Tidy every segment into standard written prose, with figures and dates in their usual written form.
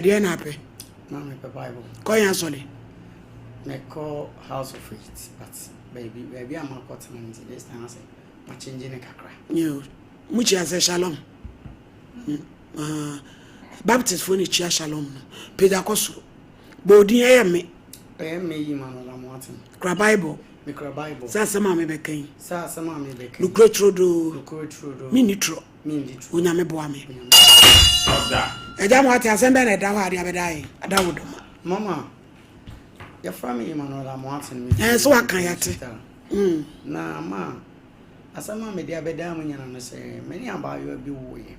Dear Nappy, Mammy, Bible. Call your solid. May call House of Faith, but baby, I'm a cotton this time. I say, my changing a cacra. You, which has a shalom. Baptist furniture shalom. Pedacosu. Bodi me. Me, man, I'm wanting. Cra Bible. Me cry Bible. Sasama me became. Sasama me became. Lucro Trudo. Minitro. Minitro. Unyame boame. Ejam what asembe na da hwade abedai. Adawudo. Mama. Your family, man, I'm wanting me. So I can yet. Na ma. Asama me dia beda mu nyana no say many about you be wo ye.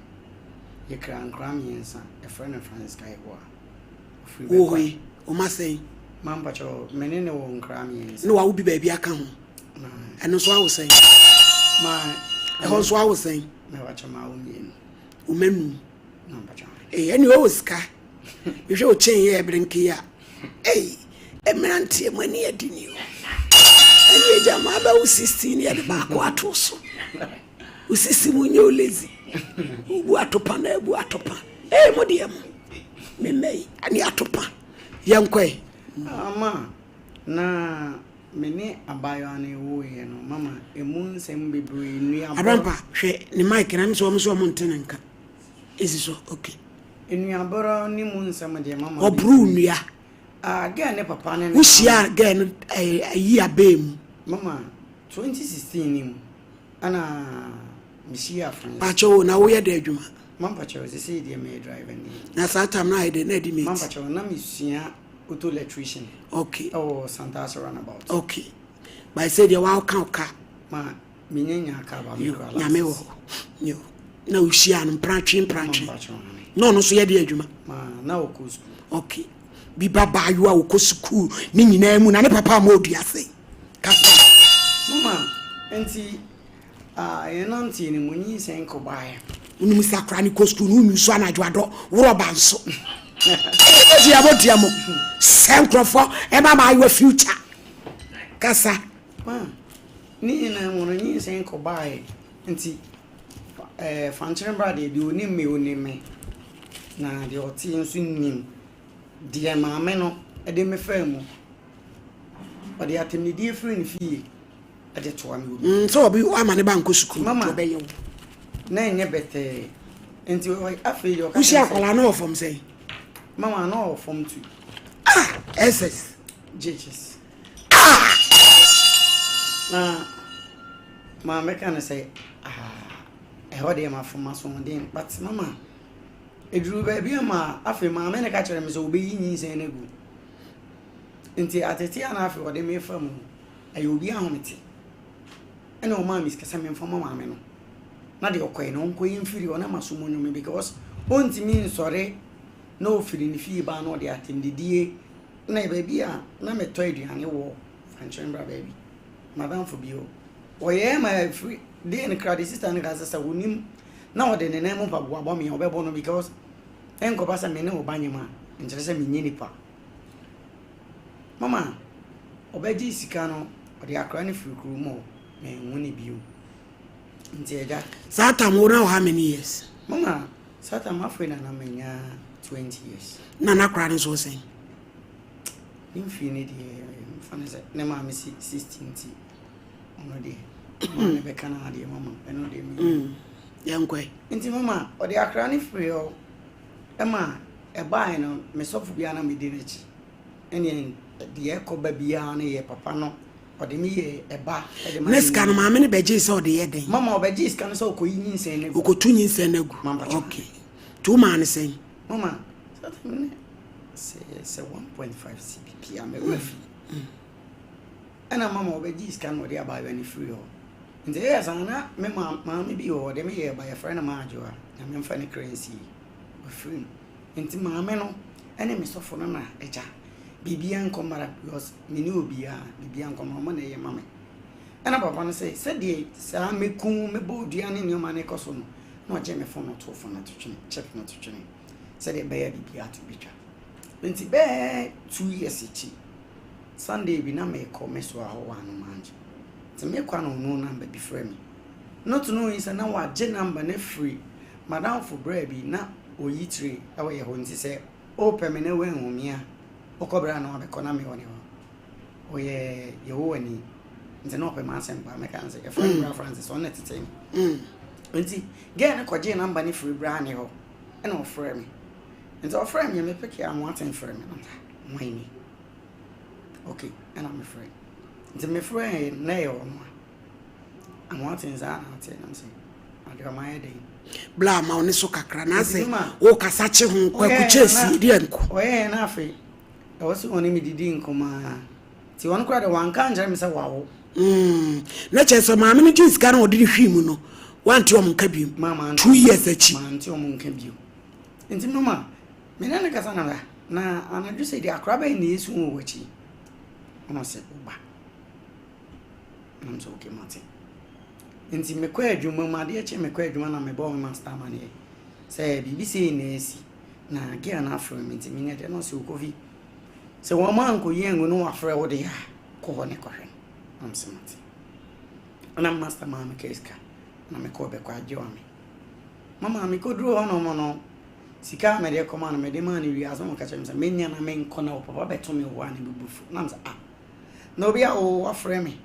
Ye kran yensa, a friend of Francis Kaiwa. Wo we, o ma say. Mamba cho many no nkram yensa. No, I will be baby aka ho. And so I was saying. Ma, so I was saying. Me wacha ma umien. Umenu. Mamba cho. Eh, any always ka. You should change here brinkia. Eh, emerante money adini. Any jama ba 16 year back wato so. Usisi munyo lazy. Ubu atopa na ebu atopa. Eh, modiem. Me mei ani atopa. Yankwe. Ama na mene abayo ani wo ye no mama emu nsem bebre nua abampa hwe ni mic na mso mso montenenka so okay nua boro ni mu nsem de mama obru nua ga ne papa ne wushia ga ne ayi abem mama 2016 ni ana mishia friends pacho na wo ye da adwuma mama pacho ze say de me driver ni na satam na ide na di mate mama pacho na misua auto electrician. Okay. Oh, Santa runabout. Okay. But I said you wa ka ma minyanya ka ba mi kwa. Nyame wo. Yo. Na ushia no pratwe. No so ye de adwuma. Ma na wo ko school. Okay. Bi baba you a wo ko school ni nyina mu na ne papa ma oduase. Kasa. Mama, enti ye nanti ni munyi sen ko bae. Unu musakra ni ko school nu so anadwo ado wo ba nso. Eji abotiamo senkrofo e mama your future kasa ma ni na mo ni sen ko bae nti fanchere brother bi oni me na de oti nso nim de maame no e de me fa mu o de atemni die free fie e de to am obi so obi ama ne banko school to be yew na enye bete nti afi yo ka usi akwala na ofom say mama no from two. SS. JHS. Mama can say, I heard him from my son, but mama, a drew baby, after my men catch them so be in his ego. Until at a tea and after what they may from, I will be a homity. And no mammy is coming from mamma. Not your queen, uncle inferior, and I'm assuming because won't mean sorry. No feeling fee ban or the atim the DA. Na baby, na me toy duane wo fanchembra baby. Madam for bio. Oye my free day and crowd sister and gasa wonim. Na ode ne name pa boa me obebo no because enko pasa me ne obanyema. Nkyere me nyi nipa. Mama, obeji sika no ode akra ne free kru mo me woni bio. Nti eja. Satam wo na how many years? Mama, satam afena na menya 20 years. Nana crowd so saying. Infinity, funny, never miss 16. Already, I be Canada, mama, and no, they young quay. Into mama, or the Acrani free, Emma, a buy no, Miss Sophiana Medinich. And the echo baby, papa no, or the me a bar. Let's can my many badges or the heading. Mamma, badges can so queen saying, who could 2 years and okay. 2 man saying, Mama, say 1.5 CPP. I'm a refi. And a mamma badges can or there by any free. In the years, I'm not, mamma be or them here by a friend of mine. I'm in funny currency. Free. Into my meno, and a Mr. Fonana, a ja. Bibian comrade because me knew Bibian come money, mamma. And about one say, said the Sam me coon me bo dian in your money coson. No Jemmy phone or 2 for not to check not to train. Said a bear be at the picture. When the bear 2 years each. Sunday we na make call Miss One man. To make one no number before me. Not to know is an hour J number ne free. Madame for bread be na o yi tree. Away your home say open me no way home ya okobra no abekona me woni ho oye ye wo ani nti no open man sempa me kan say friend Francis on net time nti get na kwaje number ni free bra ne ho e na ofre me nti ofre me me pick am what in frame me why okay and I'm afraid nti me friend na yo no am what in za na tell am say ade ma yede bla ma oni so kakra na say wo kasa che hu kwaku chesi di enko oye na afi e wo so oni mi didi nkoma ti won kura de wan kan jere me say wawo na cheso ma me ni juice kan odi hwimu no wanti o munka biom mama 2 years achi manti o munka biom nti mama me na kasa na anadu say di akra ba ni yesu wo wachi ono se uba namso okay mate nti me kwa adwuma ma de eche me kwa adwuma na me bo me master man ye say BBC na esi na ge na afro me nti me nyade no se okovi se wo ma nko ye ngo no afro wo de ya ko ho ne ko hwe namso mate ana master man me keska na me ko be kwa ajo me mama me ko duro ono mo no sika me de koma na me de man wi aso mo ka chem se me nya na me nko na papa beto me wo ani bubufu namso no bia o afro me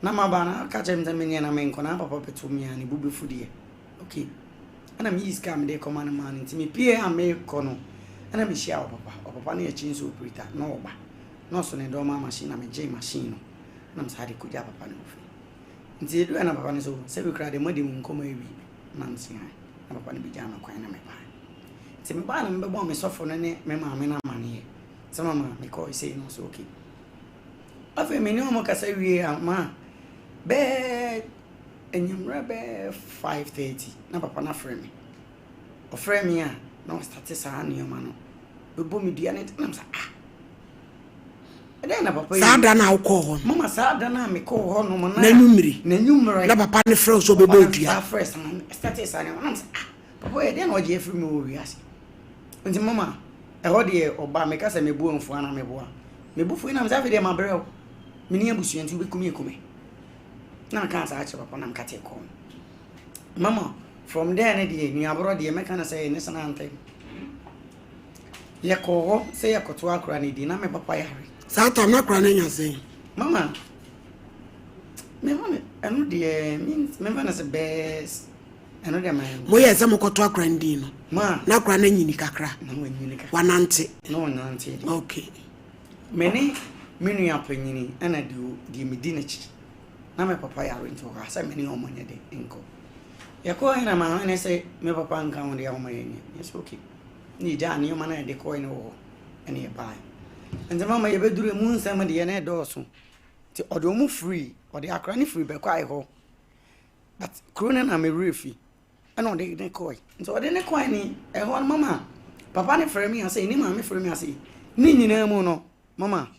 na mabana ka chem se me nya na me nko na papa beto me ani bubufu de okay ana me iska me de koma na man nti me pie a me ko no ana me shia o papa na ya chinso operator no oba no so ne do ma machine na me je machine no nam sa de kuja papa no fi nti edu na papa ne so se bi kra de modi mu nkoma ewi nam si ha na papa ne bi ja na kwan na me ba nti me ba na me bo me sofo no ne me ma me na mane se mama me ko say no so okay afa me ni o mo kasa wi ama be enyimra be 5:30 na papa na frame me o frame me a na start sa na yo ma no be bo me dua ne nam sa na papa sada na uko mama sada na me ko ho no na nyumri na papa ne frɛ so be dua first man start sa na papa e na oje free me wo wiase nti mama e ho de oba me ka se me bu onfu ana me boa me bu fu na me sa fe de ma brɛ me ni abusu nti be kumi na ka sa ache papa na me ka te ko mama from there ne de ni abro de me ka na say ne sana ante ye ko se ye ko to akra ne di na me papa yare Sata na kra na nya sei mama me mama anu de means me na se best anu de man mo ye se mo koto akra ndi no ma na kra na nyini kakra na nyini kakra wanante no nante okay meni minu ya panyini ana di medina chi na me papa ya rento ha sa meni o monye de enko ya ko ina ma ne se me papa nka won de ya o monye yes okay ni ja ni o mana de ko ina wo ene e bai and mama ye bedure mu nsam de na edoso ti odo mu free ode akra ni free be kwai ho but corona na me refi ana ode ne koi nso ode ne koi ni e ho mama papa ne frɛ me ase ni mama me frɛ me ase ni nyina mu no mama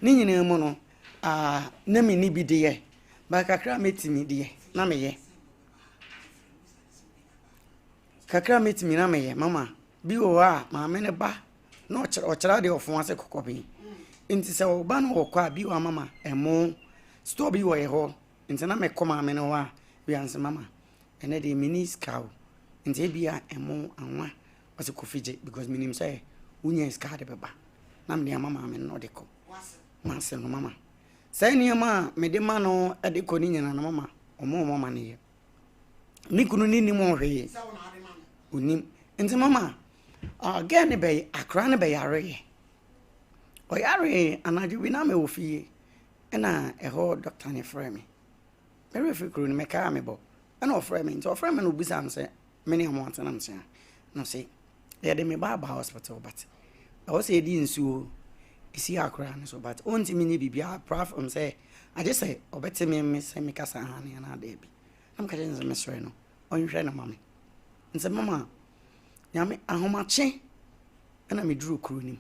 ni nyina mu no na me ni bi de ye ba kakra metimi de ye na me ye kakra metimi na me ye mama bi wo mama ne ba no ochara de ofon ase kokobi nti se oba no okwa bi wa mama emo store bi wo ye ho nti na me koma me no wa bi anse mama ene de minis cow nti bia emo anwa ase kofije because minim say unya ska de beba na me mama me no de ko wase no mama say ni ma me de ma no de ko ni nyina no mama omo mama ne ye ni kunu ni ni mo hwe unim nti mama again be akra ne be yare o yare anaju bi na me ofie na ho doctor ne frɛ me refi kru ne me ka me bo na o frɛ me nti o frɛ me no bisa am say me ne am want na am say no say they de me ba hospital but I was say di nsuo isi akra ne so but onti me ni bibia prof say I just say obete me say me kasa ha ne na da bi am ka jenze me sre no onhwe na mama nse mama nyame ahomache ana me duru kru nim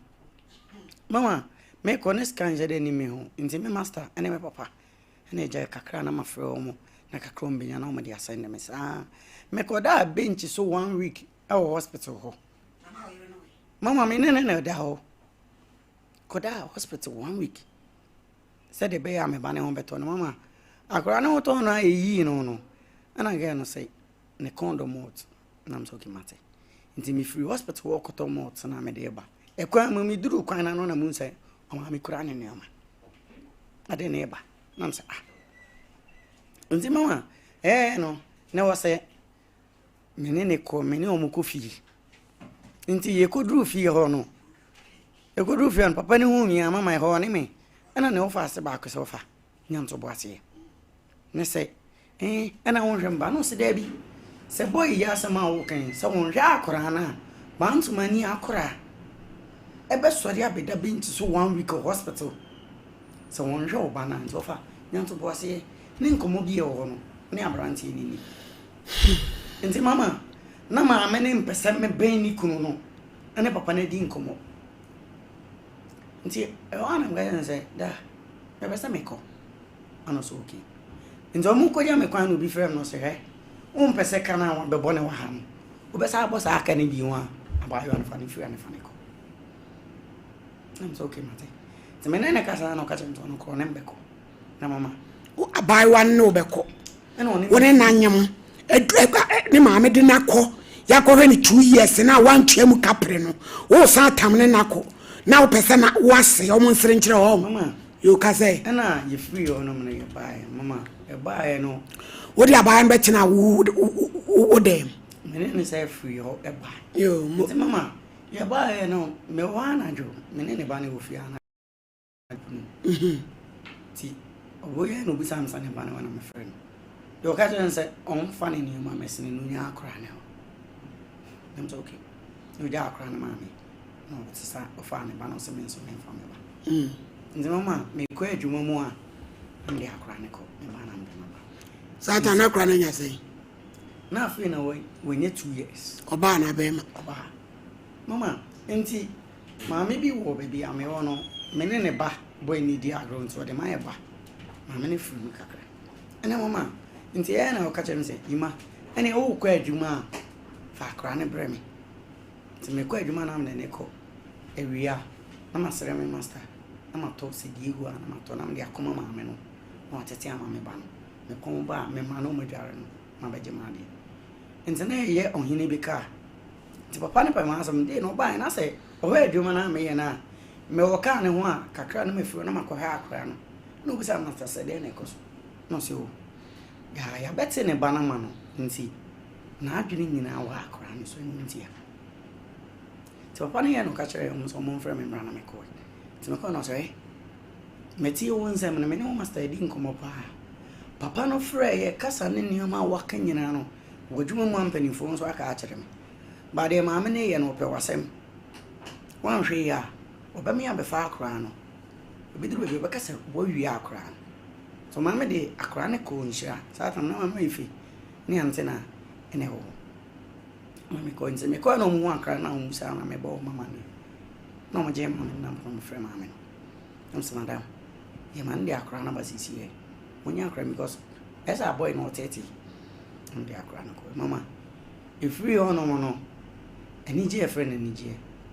mama me kones kanje de ni me ho nti me master ene me papa ene je kakra na mafre omo na kakra ombenya na omo de asende me sa me koda bench so 1 week e hospital ho mama me ne da ho koda hospital 1 week said the bear me bane ho beto no mama akra na to no ayi no ana ga no say ne condom mot na mso ki mate nti me free hospital wo koto mo tsena me de ba e kwa me duru kwan na no na mu nse o ma me kura ne neoma ade ne ba na nse nti mama no na wo se menene ko mene o mu ko fi nti ye ko duru fi ho no e ko duru fi an papa ne hu mi mama ho ne me ana ne wo fa se ba ko se wo fa nyanto bo ase ne se ana won hwemba no se da bi se boy ya sama wo kan se won hwa akora na bantu mani akora ebe sori abeda binti so 1 week hospital se won hwa oba na nzo fa nyanto bo ase ne nkomo bi e wo no ne abranti ni nti mama na ma amene mpese me ben ni kunu no ane papa na di nkomo nti ana mga se da me besa me ko ana so okay nti omu ko ya me kwan no bi frem no se he mpese kana wa bebo ne wa ha no obesa abosa aka ne bi wa abayo an fani fi an fani ko I'm so okay mate te menene kasa na okache mto no ko ne mbeko na mama abayo an no beko woni na nyam ni maame de nakọ yakọ hwe ni 2 years na wantwe mu kapre no wo san tam ne nakọ na wo pese na wase o mo nsere nkire ho mama yo ka say na ye free o no me ye bae mama e bae no wo dia bae be tina wo dem menene say free ho e bae yo mama ye bae no me wa na jo menene ba ne wo fi ana ti obo ye no bi sam san ne ba ne wa na me friend yo ka jen say on funny ni ma mesini no nya akra ne ho I'm okay yo ja akra na ma me no tsa o fa ne ba no se men so men fa me ba nti mama me ko adwuma mu a me akra ne ko me ba na me ba satan na akra na nya sei na afi na we nye 2 years oba na be oba mama nti ma me bi wo baby ame wo no me ne ba boy ni di agro nti o de ma ye ba ma me ne furu mi kakra ene mama nti ya na okache nse ima ene o kwa adwuma fa akra ne bre me nti me kwa adwuma na me ne ko ewia na masere me master na mato se di egu na mato na me akoma ma me no na tete ama me ba no me kon ba me ma no modware no ma beje ma de nti na ye ohine bi ka nti papa ne pa ma asam de no ba na se o we adwuma na me ye na me wo ka ne ho a kakra na me firo na makoha akra no no bi sa master se de ne ko no se o ya betse ne bana ma no nti na adwene nyina wa akra ne so nti ya ti papa ne ya no ka kire mo so mo mfra me mra na me ko ti me ko no so meti wo nsem na me ne master di nkomo papa no fra ye kasa ne nioma wa ka nyina no wodwuma mu ampanifo so aka akire me ba de ma me ne ye no pe wasem wan hwe ya obami abefa akra no obidru be kasa wo wi akra no so mama de akra ne ko nshira satan na mama ifi ni antena ene ho mama ko nse me ko na mu akra na mu sa na me bo mama ni no mo je mama na mo frɛ mama no am so madam ye man de akra na basisi ye mo nya akra because as a boy no 30 am de akra na ko mama if we on no ani je friend ani je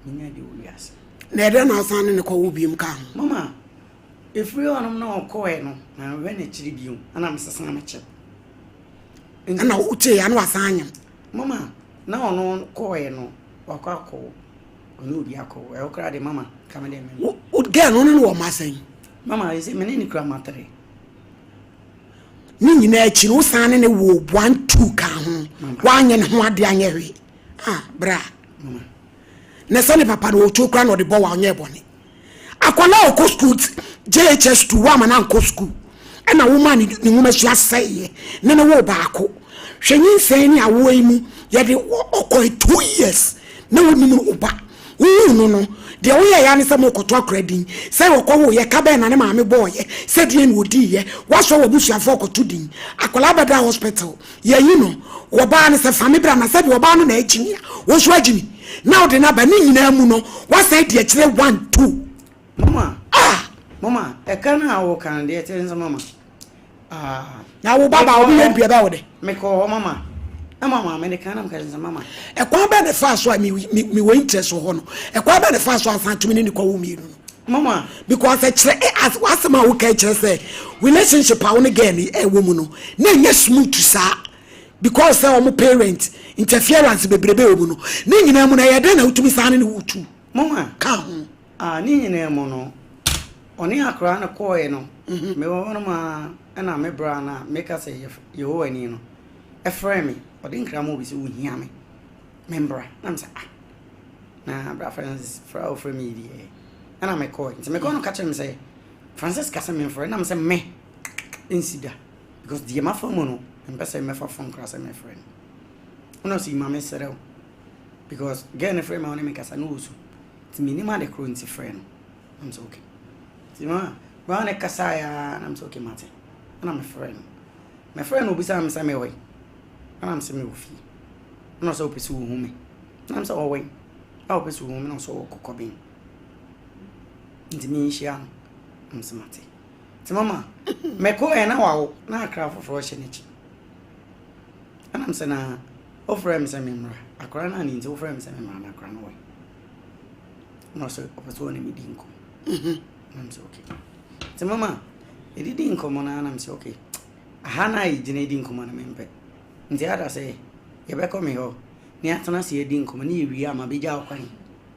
nya de owiase na ede na asan ne ko wo biem ka mama efiri onum na okoe no na we na chiri biu ana mesesa na che ana uche ya no asanyam mama na ono koe no wakako onu bi akọ e okra de mama kama de me o girl no wo masan mama ise me ni kra matere ni nyina achi no san ne wo 1 2 ka ho wanye ne ho ade anyehwe bra mama na sane papa no chokra no de bo wa onye bone akwala okọ school JHS 2 wa mana nkọ school na woman ni nwuma su aseye ne ne wo baako hwenyin sen ni awo imu ye de okọ 2 years na woni mu oba no de wo ye ya ne se mo koto akradin se wo ko wo ye ka be na ne maame boy se de ni odi ye wa so wo busuafo koto din akwala bada hospital ye yi no wo ba ne se fami bra na se de wo ba no na agimi wo so agimi na wo de na ba ni nyina mu no wa se de akire 1 2 mama e kana awo kan de te mama na wo baba wo bi bia ba wo de me ko mama na mama me de kana am kan mama e kwa ba ne fa so mi wo interest ho no e kwa ba ne fa so asan tumi ni kwa wo mi no mama because e kire as wasema wo ka kire say relationship a wo ne girl ni e wo mu no na nya smooth sa because some parent interference bebrebe omu no ni nyina mu na ye den na utumi sane ne wutu mama ka ho ni nyina mu no oni akra na koe no me wono ma na me bra na make us ye wo ani no e frame me odi nkra mo bi se wo hia me membra na me say na bra friends fra o frame di na me koe nti me kono ka chere me say Francis kasa me frame na me say me insida because the ma for mo no mpese me fa phone cross me friend uno si mama sereo because get a friend ma me kasa no usu ti minima de kro nti friend I'm so okay ti ma ba na kasa ya I'm so okay mate na my friend obi sa me say me we na am say me ofi na so pese wo hu me na am say o we a pese wo hu me na so kokobin nti mi hia am say mate ti mama me ko e na wa na akra foforo hye ne chi I'm saying, offer him some memory. A crown and into offer him some memory. A crown away. No, sir, opportunity me didn't I'm so okay. So, Mamma, it didn't come on, and I'm so okay. A hana didn't come on a member. And the other say, you better come here. Near to see a didn't come near Riama be jaw quine.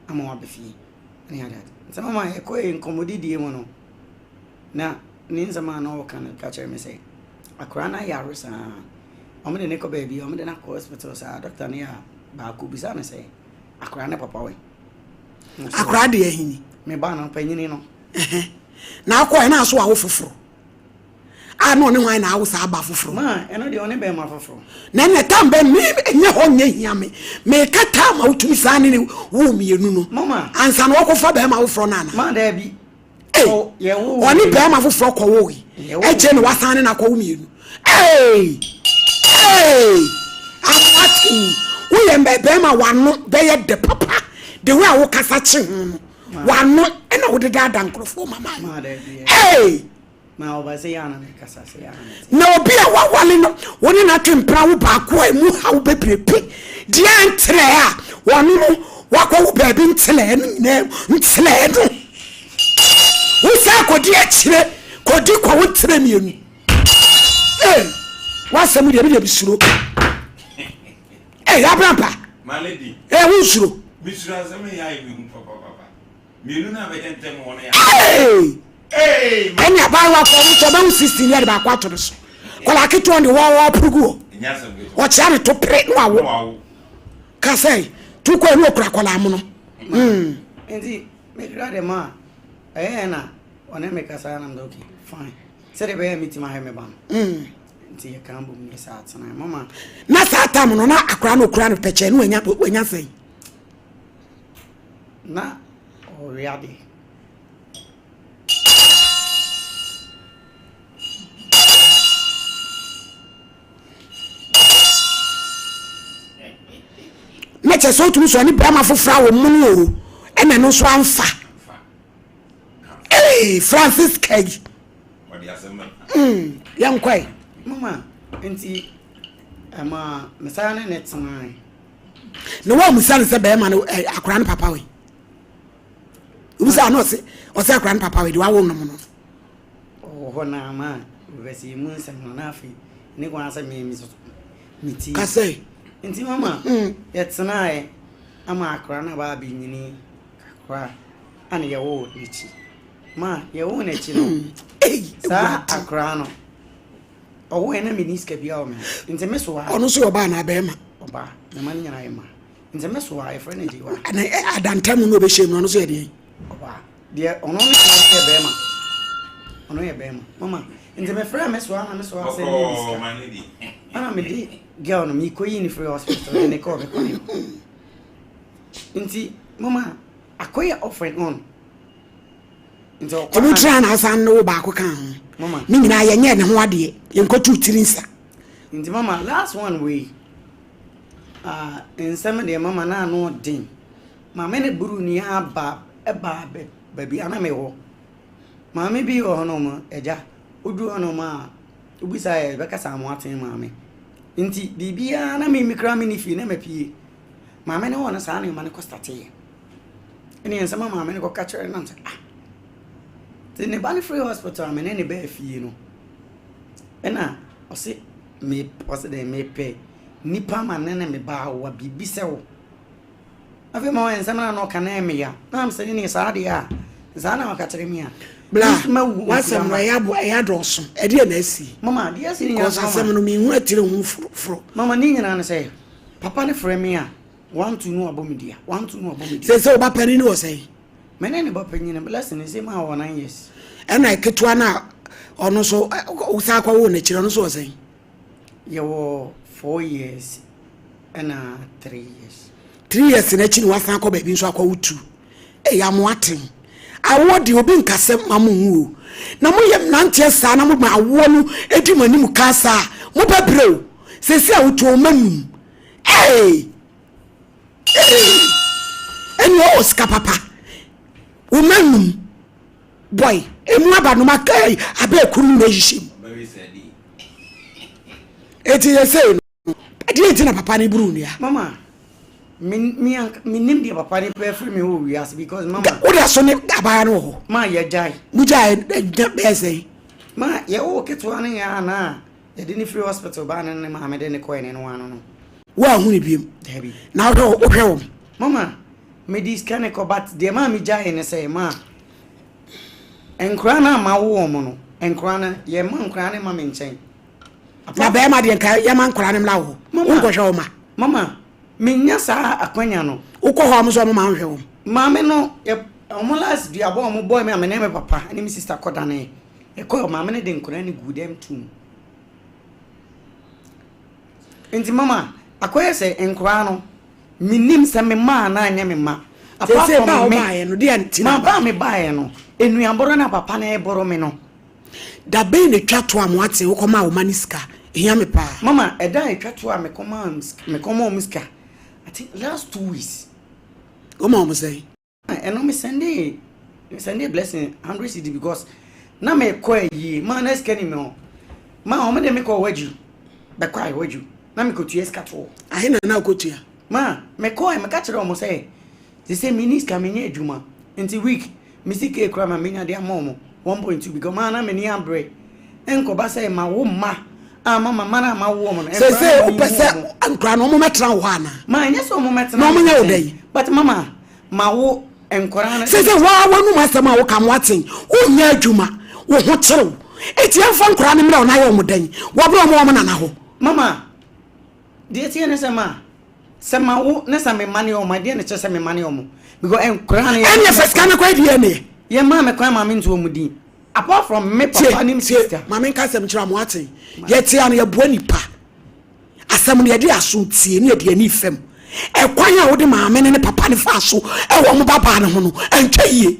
I'm more beefy. And that. So, Mamma, a coin commodity mono. Now, means a man all can catch me say. A crown I yaris. Omede ne ko baby omede na ko hospital sa doctor ne ya ba ko bisa na say akra ne papa we akra de ahini me ba na panyini no na akwa na so awo foforo a no ne hwan na awo sa aba foforo ma eno de one be ma foforo na ne tambe me enye ho nya hia me kata ma utumi sa ne wo mienu no mama ansa no kofa be ma foforo na na ma da bi oh ye wo oni be ma foforo ko wo yi eje ne wasane na ko wo mienu Hey, I'm asking. We am bema wano beye de papa. The way I walk as a chin. Wano and I would have done for mama. Hey, my overseer, Cassa. no be a walling. One in a trim proud back way, move how be prepared. Dian trea, one walk over baby sled. We say, could you actually could you call it tremune? Hey. What's some of the bisuro? Hey, Abrampa, my lady. Hey, who's true? Miss Razami, I will papa. Miluna, I can tell one. Hey, and your buy for about 16 years about quarters. Well, I get on the wall, Pugu. What's that to pray? Wow. Cassay, two quite no cracolamono. Indeed, make rather ma. Ayana, when I make a sign, I'm okay. Fine. Said a bear meeting my hammer. Nti ye kan bom ni sa atena mama na sa atam no na akra no kra no peche no wanya sei na o riade na che so tumi so ni brama fofra wo mu no ene no so amfa Francis Keg what you asem yankwai mama enti ama mesana ne tsan no wa musane se be ma no akra no papa we ubusa no se o se akra no papa we di wa wo no no o ho na ma vesi mun se no na afi ni kwa se me miti ka se enti mama ye tsana ama akra na ba bi nyini akra ana ye wo nichi ma ye wo na chi no sa akra no owo ena miniska bia o me nte meso wa ono so oba na be ma oba na man nyana yema nte meso wa e friend ji wa na adantam no be shem no so ye de oba de ono no ye be ma ono ye be ma mama nte me friend meso wa na meso wa se miniska manidi ana me di girl no mi koyi ni free hospital ne ko be ko ni nti mama akoya offering on nti o ko mutra na asan no ba ko kan mama ni nyina ye nye ne ho ade ye nkotu tirinsa nti mama last one we in some de mama na no din mama ne buru ni aba baby ana me ho mama bi ho no mo eja odu no ma ubisa e be kasa mo aten mama nti bibia na me mikra me ni fi na mapie mama ne ho na sa na ma ne ko starte eni en sama mama ne ko ka chere na ne bani free hospital me ne be fie no ena o se me o se de me pe nipa ma nene me ba wa bibi se wo afi ma wan samana no kana me ya na am se ni sa de a za na waka tere me a bla wasam na ya doso e de na asi mama de asi ni ya so asem no me hu atire hu fro mama ni nyina na say papa ne frɛ me a 1 2 no abomedia 1 2 no abomedia se oba pani ni wo say mene ne ba pani ne blessing say ma wo 9 years ena ketwa na ono so usa kwa wo na kire no so say ye wo 4 years and 3 years 3 years na chi ni wasan akọ ba bi nso akọ wutu ya mo aten awo de obi nkase mamu hu na mo yem nante sa na mo ma awo no edi mani mu kasa mo bebreo sesi a wutu o manum eni o ska papa o manum boy emu aba no makai abe kuru na yishim eti yesei no edi eti na papa ni buru ya mama nim dia papa ni pe free me wo wias because mama o da so ne abaya no ho ma ye jai mu jai be say ma ye o keto ne ya na ye di ni free hospital ba ne ma me de ne ko ne no ano no wa hu ni biem debi na o hwe wo mama me dis kan ko but de ma me jai ne say ma enkra na ma wo mo no enkra na ye ma enkra ne ma me nchen na be ma de enka ye ma enkra ne mla wo wo ko hwe wo ma mama minya sa akwanya no ukọ ho amso mo ma hwe wo maame no omo last dia bo omo boy me amene me papa ani me sister koda ne e ko maame ne de nkona ne gudem tum enti mama akoye se nkora no minim se me ma na anya me ma apa se ba o bae no dia ntina ba me bae no enuaboro na papa na e boro me no da be ne twato amoate wo koma wo maniska ehia me pa mama eda e twato a me koma o miska I think last 2 weeks. Come on, say. And no me Sunday blessing 100 cedi because na me call ye man na skani me ma o me de me call waju be call waju na me ko tu eskato ahe na ko tu ma me call me ka kire o mo say they say minis ka me nya adwuma nti week me sike kra ma me nya de amomo 1.2 because ma na me ni ambre enko ba say ma wo ma mama mana ma wo mo say o pese ankra no mo metra wo ana ma nya so mo metra no mo nya odai but mama ma wo enkora na say wa wonu masema wo kam waten wo nya adwuma wo ho kyerew eti amfa nkora ne mra na ye mo dan wo bro mo na na ho mama de tie ne sema wo ne sa me mane o ma de ne che se me mane o mo because enkora na enya feska na kwa die ne ye ma me kwa ma me nto o mu din apart from me papa nim sister mama nka sem kira mo aten ye tie an ye bo nipa asem ne ye de aso tie ne ye de ani fam e kwan a wo de mama ne papa ne fa so e wo mo baba ne ho no antwa yie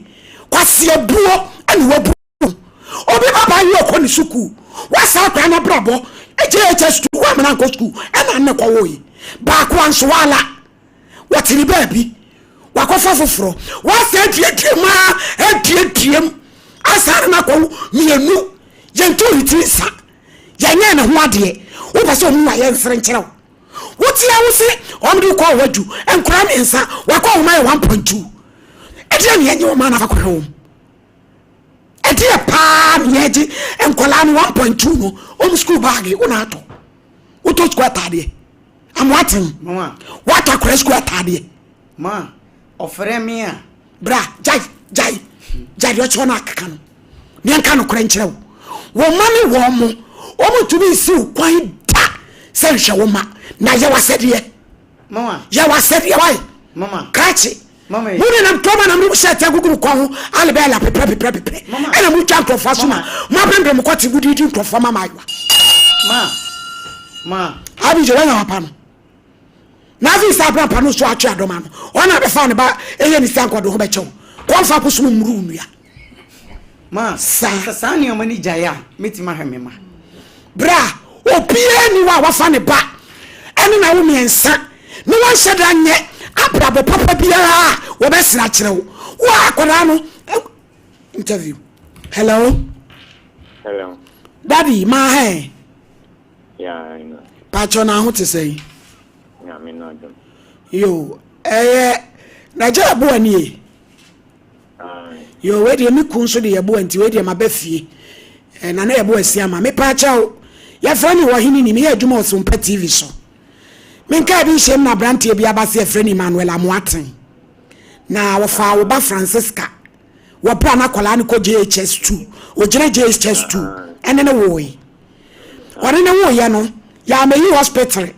kwase abuo ane wabu obi baba yi okọ ni suku wasa kwa na brabo EJHS tu wa mena ko suku e na ne ko wo yi ba ko anso wala watini baabi wakofa foforo wasa adiem asare na ko mienu yento ritinsa yenye ne ho ade wo pese o mu wa ye nsere nkyerɛw wotia wo se o mde ko waju enkura me nsa wa ko ma 1.2 ede ne yenye wo ma na fa ko hwom ede pa nyeji enkola no 1.2 no o school bag wo na ato wo to school atade amwaten mama wata kora school atade ma ofere me a bra jai yo chona akaka no me nka no kora nkyerɛw wo mame wo mo tumi si kwan da se hwe wo ma na ye wasɛdeɛ mama ye wasɛdeɛ wai mama kachi mama mune na mtoma na mribu shete guguru kwa hu ale bela pepe ena mu twa ntofa so ma mabembe mkoti gudidi ntofa mama aywa ma abi je wanya wapa no na vi sa papa no so atwa adoma no ona be fa ne ba eye ni sanko do ho be chew konfa ko so muru nua ma sa ni o mani jaya metima hwe me ma bra opie ni wa fa ne ba ene na wo miensa ne wan hyeda nye abrabo papa biara wo be sira kire wo akoda no interview hello daddy ma he yeah I know pacho na ho te say yeah me no do yo na je abo ani yo we de mi kun so de yebo anti we de ma ba fie na yebo asia ma me pacho ya fa ni wo hini ni me adwuma Sompa TV so menka bi hye na brantie bi abase freni Manuel Amoaten na wofa wo ba Francisca wo bra na kola ne ko JHS2 o gire JHS2 ene ne wo yi ore ne wo ye no ya meyi hospital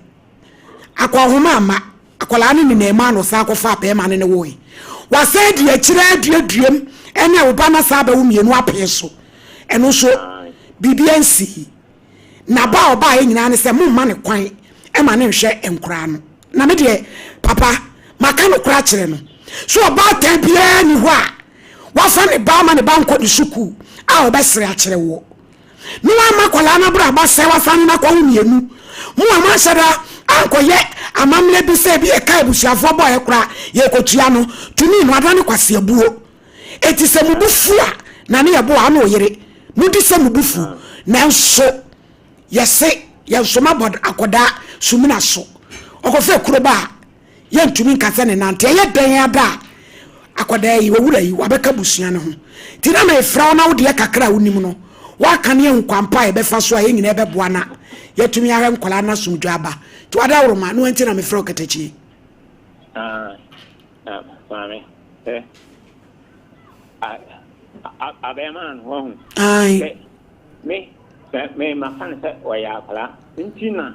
akwa homa ama akola ne ne ma no sa akwa pa ma ne wo yi wa say di akire aduaduam ene wo ba na sa ba wo mienu ape so eno so BBNC na ba oba ye nyina ne se mo ma ne kwan e ma ne hwe enkura no na me de papa maka no kura kire no so oba tan bia ni ho a wa fa ne ba ma ne ba nko ne suku a oba sere a kire wo no ama kwala na bra ba se wa fa na kwa humienu mo ama shada ankoye amamle bi se bi e kai busuafo boy kura ye kotua no tuni no adane kwase abuo eti se mubufu a na ne ye bo ana oyere mudi se mubufu na nso yese ye so mabod akoda sumina so okofe kuroba ye ntumi nkase ne nante ye dan ada akoda yi wowura yi wabeka busua ne ho ti na me fra na wo de kakra wonim no wa kane nkwampa e be fa so a ye nyina e be boa na ye tumi ahwe nkola na sumdwo aba to ada woroma no enti na me fra okatachi mami abeman wo ai me mafan se waya akala ntina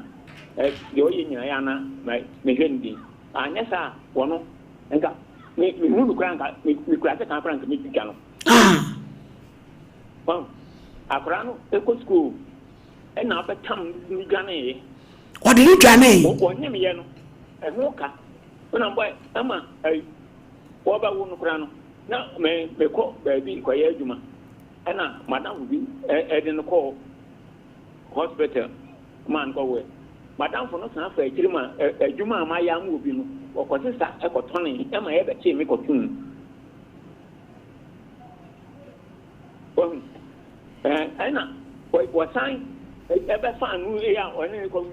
yo yinya ya na me hwendi anyesa wono nka me hunu kura nka me kura se kan frank me pika no akura no eko school na abetam ni gane o de ni gane o nyem ye no ho ka na boy ama wo ba wo no kura no na me ko ba bi ko ye adwuma na madam bi edin ko hospital man go we madam for no san fa akiri ma adwuma ma ya mu obi no o ko sisa e ko tone e ma ye be che mi ko tun ana wo sign e be fa nu ya o ne ko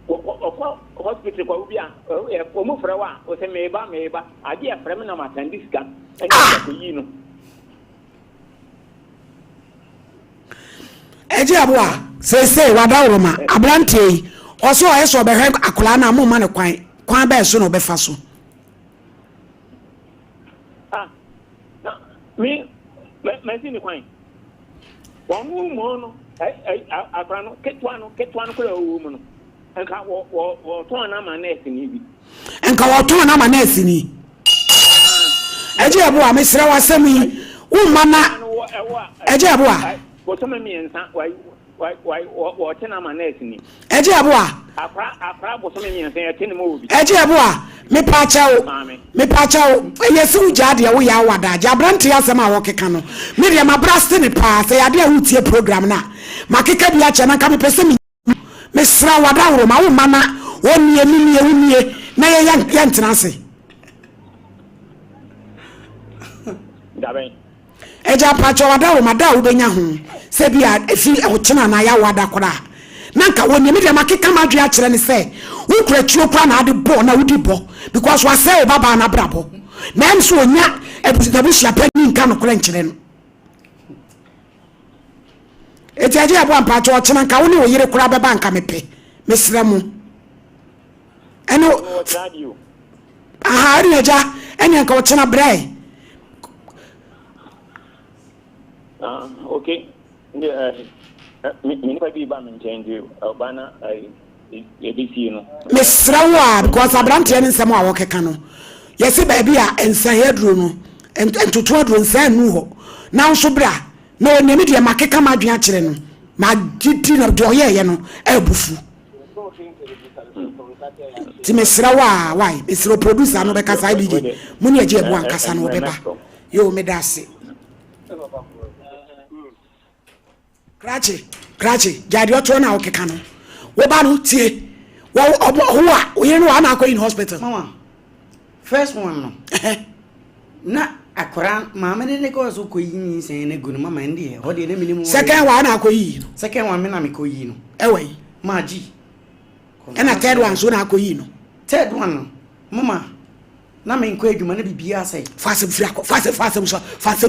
o hospital ko bi a o mu fra wa o se meba ade e fra me na matandis ga e ko yi no eje aboa se wada woroma abrantie oso o yeso be hwe akola na mo ma ne kwan ba so no be fa so me si ni kwan won mu no akra no ketwa no ko wo mu no enka wo ton na ma nurse ni bi enka wo ton na ma nurse ni eje aboa me sere wasemi wo mana eje aboa wo to me miensa wo tena ma nurse ni eje aboa akra bo to me miensa ya tena mo obi eje aboa me pa chao yesi uja de wo ya wada ja brante asem a wo keka no me de ma braste ne pa se ya de a hutie program na makeka bia che na ka me pese me sra wada woro ma wo mana wonnie na ye ntena se daben eja pa chao wada wo ma da wo benya ho se bia efi e wo chena na ya wada kora nanka woni me de makeka madwe a kire ne se wo kura chuo kwa na ade bo na wudi bo because wa say baba na brabo na enso onya ebusia pani nka no kora nkire no etiaje abo ampa cho chena nka woni wo yire kura baba nka mepe mesra mu eno aha ri eja enya nka wo chena brai okay me bi ba men change bana ABC no mesra wa because abrante ne nsem a wo keka no yesi ba bia ensan yaduro no entoto aduro nsan nu ho na nso bra na onemi de makeka madwen akire no ma gidi na do ye no ebufu ti mesra wa why mesra producer no be kasa ibigi muni eje ebu ankasa no beba yo me dase Krachi, jadi oto na okeka no. Wo ba no tie. Wo ho a, wo yenu wa na akọ in hospital. Mama. First one no. Na akora mama ne ko so ko yin sen ne gunu mama ndi e. Ho de ne minimum. Second one na akọ yi no. Second one me na me ko yi no. Ewe. Maji. And a third one so na akọ yi no. Third one no. Mama. Na me nko adwuma na bibia sai. Fasem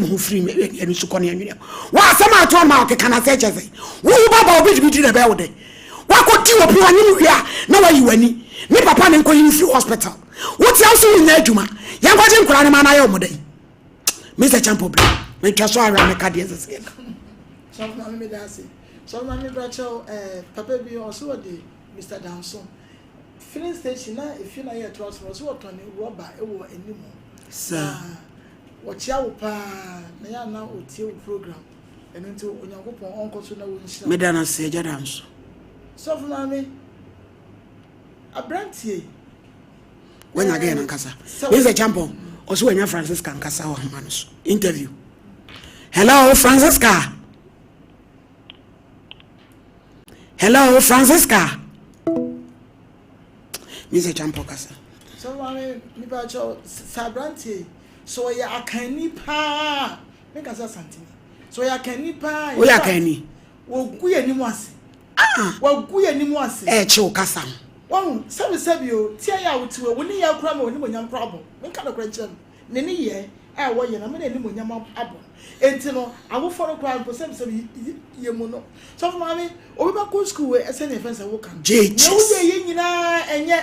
hu free me enu su kone anwene. Wa asema ato ma okeka na se chese. Wo baba obi di na be wo de. wakoti obi wanyim hia na wayi wani ne papa ne nkoyi free hospital what else you na adwuma yankwaje nkura ne ma na ye omodai Mr. Champo bra me twa so ara me ka de sese so na me da se so na me bra cho papa bi o so de Mr. Danson filling station na if you na here transfer so otoni rubber e wo animu sir wachia wo pa na ya na otie program eno nti onyankopon onko so na wo nhyira me da na se ja danso so for mama abrantie when again nkasa Mr. Champo also when Francisca nkasa wa manso interview hello Francisca Mr. Champo kasa so mama mi ba cho sabrantie so ya akani pa me kasa santini so ya akani pa o ya akani wo gu ya nimu ase wo gu ya nimu ase che kasa won sabi o tia ya wuti wo ni ya kura ma oni monyam kura abo me ka dokra nkyem ne ne ye wo ye na me ne monyam abo enti no awofo no kura sabi ye mu no so for mama obi ba go school we ese ne fense wo kan je wo ye nyina enye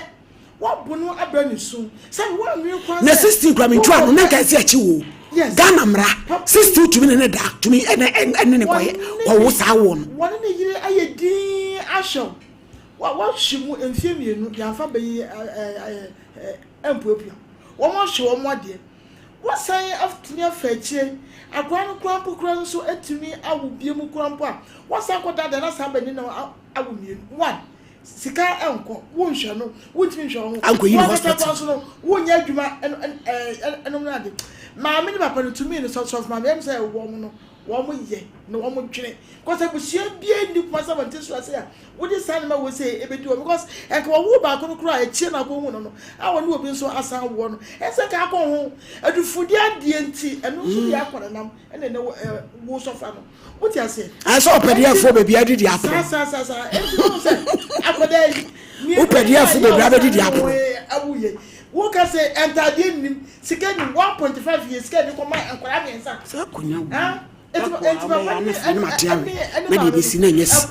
wabunu abranisu sabi wo nwi kwa na 16 kura me twa no na ka se achi wo Ghana mra 16 to me ne da to me ne kwaye wo sa wo no won ne yire ayedi asho wa shimu emfiemienu ya fa bayi empuopia wo mo hwe wo mode wo san aftini afachie akwa no kura nso atumi awu biemu kura mpo a wo san koda da na san bani na awu mienu one sika enko wo nhwe no wo timi nhwe ho anko yi hospital no wo nya adwuma enom na de ma me ni papa no tumi no so of ma me say wo mo no wo mo ye no wo mo twene because abusia bia ni kuma sa bante so ase a wo di san ma wo say ebedi wo because enko wo ba ko no kura e chie na ko hu no no a wo ni obi nso asan wo no ese ka ko ho adufudi adie nti eno so ya kwara nam ene ne wo sofa no wo ti ase I saw PDF baby adidi apro sa enti no say akoda ni wo PDF baby adidi apro awuye wo ka say entade nim sika ni 1.5 years sika ni ko ma enkwara mi nsa sa konya wo enti papa ni matia me de bi si na nyes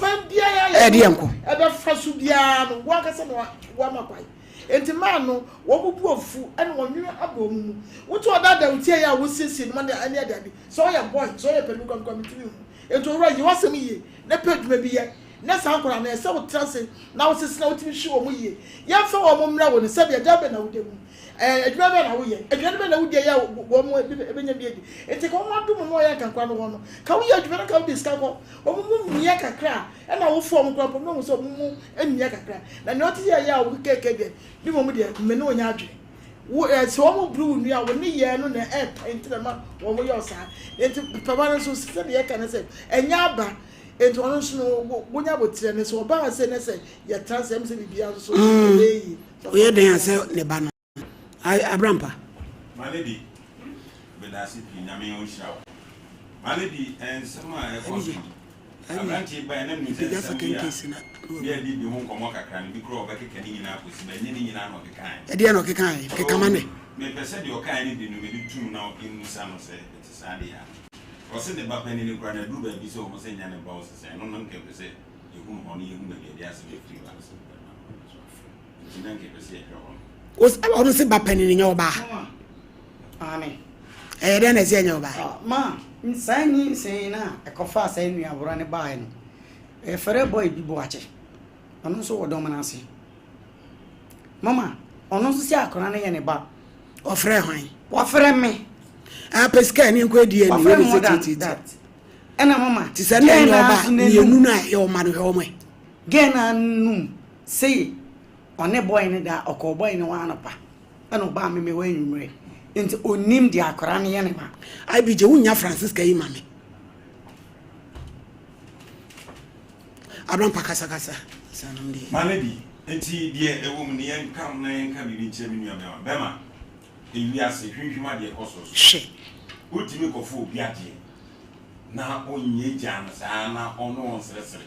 e de enko e be fasu bia no wo ka say no wo makwai enti ma no wo bubu ofu ene wo nwi abomu wo to dada utie ya wo sisi no ma ane ade so ya boy so ya pelu committee mu enti wo yi wasem yi na page ma bi ye na san kora na se wo trase na wo sisi na wo timi hwe wo mu yi ya fa wo mu mra wo ne se bia da be na wo de mu adwuma be na wo ye adwuma be na wo de ya wo mu ebenya bi edi enti ko mo adum no ya kan kwa no no ka wo ye adwuma na ka wo discuss ko wo mu ya kakra e na wo fo mo kwa po mo so mu enya kakra na ne oti ya wo keke de bi mo de me no nya adwe wo so wo bru nu ya wo ne ye no na enti na ma wo mo yo sa enti papa no so se de ya kan se enya aba enti ono so no wo nya botire ne so ba se ne se ya trans em se bibia so dey o ye den ase ne ba no Abrampa Malady bedasi pi nyame o hirawo Malady ensema e fosu Abranti ba na mi se ya di bi hon komo kakra ni bi kro ba keke ni nyina akosi ba ni nyina no kekan e de no kekan kekama ne me pese de o kan ni di no me di tu na o musa no se eti sade ya o se de ba pani ni kra na du ba bi so o se nya ne ba o se no no nke pese e hu no ni e hu ba bi asa be free ba so ni na nke pese e ho onu se ba panini nya oba amen de na se nya oba ma nsanyi sena ekofa sa enu abura ne bae no e fere boy bi bo ache onu so wodo manase mama onu so si akora ne ye ne ba o fere hwan wa fere me a peska ni nko die ni we se titi ena mama ti se na nya oba ni enu na ye o ma no he o me gena num sei one boy ne da okọ boy ne wa anapa ana ba me wa nwumre enti onim di akora ne ye ne ba ai bi je wunya Francisca yi mame Abram pakasa sanam di Malady enti die ewo mu ne yen kam na yen ka bibi nche mi nua bema ewi ase hwihwima de ekoso she ultimi ko fu obi ade na onye jan sa na ono onsresere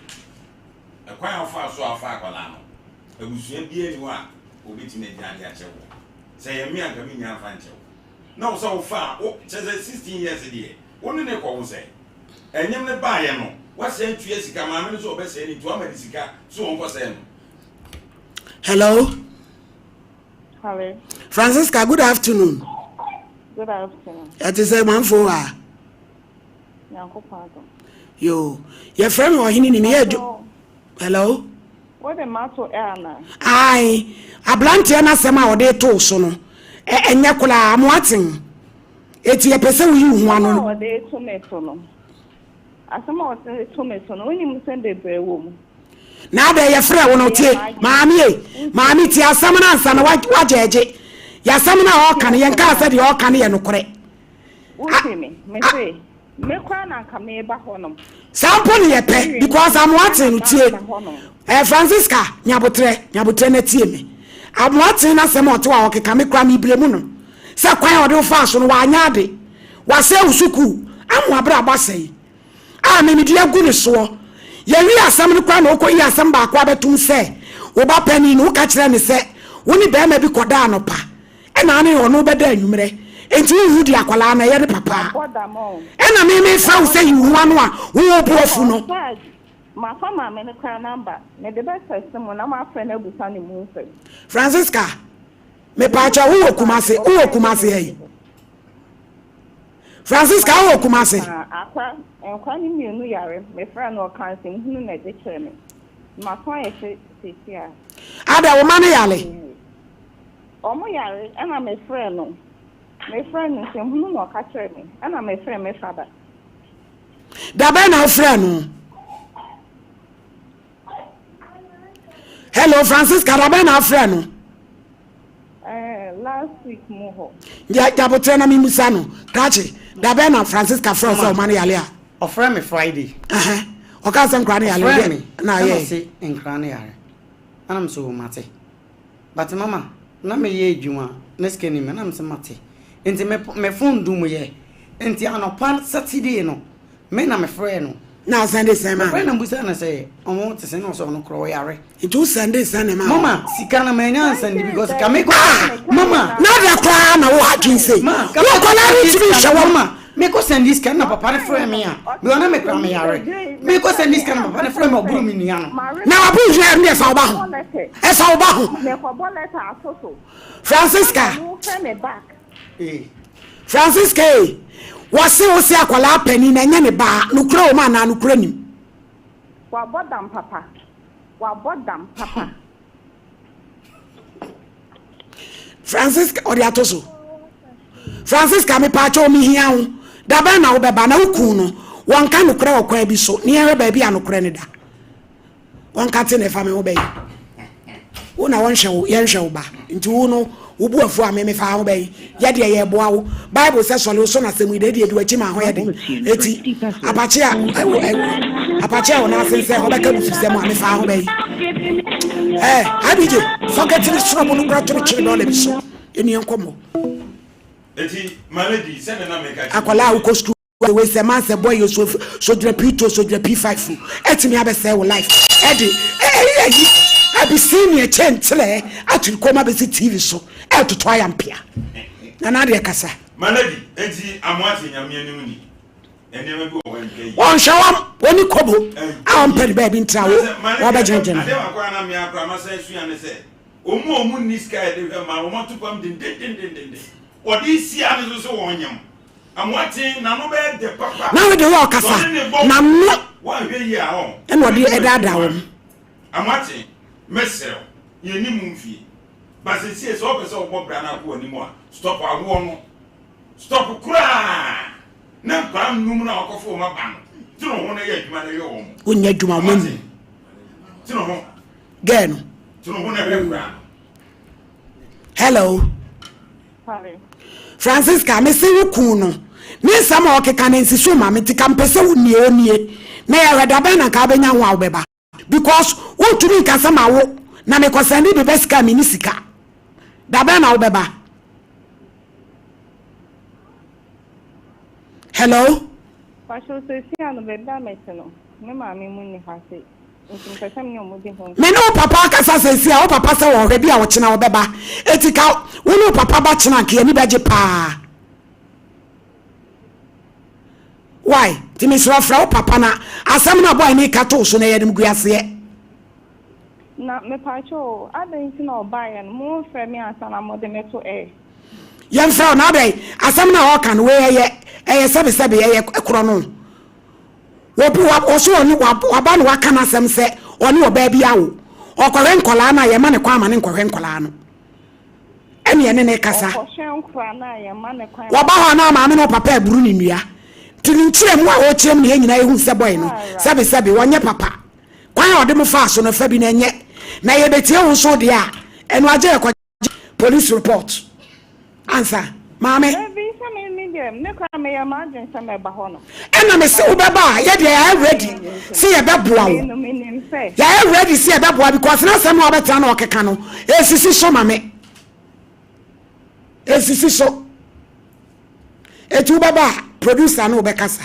ekwan afa so afa akwala no abusua bia ni wa obetime jan ya chewo se ye mi anka mi nya afa nchewo na wo so fa o cheze 16 years die woni ne ko wo se enyem ne ba ye no What's saying 2 years ago? My so best saying to America. So on for saying. Hello. Hello. Francisca, good afternoon. Good afternoon. It is a man for her. Yo, your friend or hini ni hello. What the matter Anna? Aye, a blanty na sema o de to so no. Enye kula amoatin. Eti ye pese wi hu anu. O de to me so no. Asema o de to me so no. When you send the bre wo mu. Na be ye frɛ wo no tie. Maami ti asam na ansa na wajeje. Ya asam na o kan ye nka asa de o kan ye no kore. Wo ti me say me kwa na nka me ba honom. Sample ye pe because I'm watching tie. Francisca nyabotre na tie me. I'm watching na sem oto a okeka me kwa me blemu no. Se kwan ode fa so no wa anya ade. Wa se usuku amu abra abasai. A me di agu ne so. Ye wi asam no kwa na okoyi asam ba kwa betum se. Wo ba pani no ka kire ne se. Wo ni be ma bi koda no pa. E na ne ono beda anwumre. Enti hu di akwala na ye de papa. Ena me fa wo say hu anu a wo obuafu no. Ma fa ma me ne kwa number. Me de best system na ma friend abusa ne mu nfe. Francisca, me pa cha wo kumase hey. Francisca wo kumase. Akwa enkwa ni mi enu yare. Me friend no kan se hunu na de kire me. Ma fa ye se tia. Ada wo mane yale. Omo yare ena me friend no. My friend is hunu no ka kire me. Ena my friend me father. Da be na friend no. Hello Francisca, da be na friend no. Last week mo. Ya jabotre na mi musa no. Kachi, da be na Francisca friend so man yale a. O friend me Friday. O ka sem kra na yale. Na ye. Say en kra na yare. Anam so mate. But mama, na me ye adwuma, na skeni me na me se mate. Enti me phone do mo ye. Enti anopan Saturday no. Me na me friend no. Na Sunday say man. Friend na busa na say, omo te se no so no kro yare. Itu Sunday man. Mama, sika na me nya Sunday because ka me ko. Mama, na da kwa na wo hadwin say. Ma, ka ko na ri ti shawo mama. Me ko send this kan na papa ne friend me a. Me wana me kra me yare. Me ko send this kan na papa ne friend me oburu mi nia no. Na abu je me fa oba ho. E fa oba ho. Me ko bo letter asoso. Francisca. Francisca, wasi osi akwala pani na nya ne ba nukura o ma na nukura nim. Wa bodam papa. Francisca odi atoso. Francisca me pa cho mi hia ho. Da ba na wo be ba na wuku no. Won ka nukura okwa bi so. Ni ewe ba bi anukura ne da. Won ka te ne fa me wo be. Wo na won hwe wo ye hwe wo ba. Nti wo no ubu afu ameme fa ho bai ye de ye boa wo Bible says so so na semu de de achi ma ho ye de eti apache a na sense ho beka busu semu ame fa ho bai abije forget the trouble no gra to chiri do le biso eni enkomo eti malady se na make akwala wo ko school we say man say boy you so drapito so drap5 eti me abese wo life edi abi senior chentle atu koma be TV so to try ampia na de kasa malady enti amwati nyame anim ni enema bi o wanke won shawam woni kobo ampe be bi ntra wo ba jenjen ade wakwa na me akra ma sai sua ne se omu ni sky de ma wo matupam den odi si ane so wonyam amwati na no be de papa na we de wo kasa na no wa hwe yi a ho e no de edada wo amwati mesero ye ni mumfie base sie so pese obo bra na ko ni mo a stop awo no stop kura na bam num na okofo ma ba no ti no ho na ye adwuma na ye wo mo onya adwuma mo ni ti no ho geno ti no ho na be kura hello Francisca me se wuku no me sama okeka na nsiso ma me ti ka mpese wuni onie na ya weda ba na ka benya ho awbeba because what to me kasama wo na me kosandi be beska mi ni sika da ba na obeba hello pastor se si anu be da meteno me ma mi mu ni ha se me no papa kasa se si a o papa se wo hwe bia wo chena obeba etika wo no papa ba chena ke ni beje pa why ti me sro fra papa na asem na boy ni ka to so na yedem guase na me pacho adanti na obaye no mo frɛ me asa na mo de me to yem fra na dey asem na o kan we eye sebe eye ekro no obi wa so oni wa ba no waka na asem se oni oba bia wo okore nkola na ye ma ne kwa ma ne nkɔhwe nkola no ene ne kasa wa ba ho na ma me no papa eburu ni nua tini nkyere mu a o kyerem ne nyina ehu se boy no sebe wonye papa kwan a ode mu fa so no fa bi na enye na ye betie wo so de a eno age ko police report answer mame ena me se wo beba ye de ya ready see ye beboa wo ya ready see ye beboa because na sem wo beta na okeka no esisi so mame esisi so etu baba producer na obekasa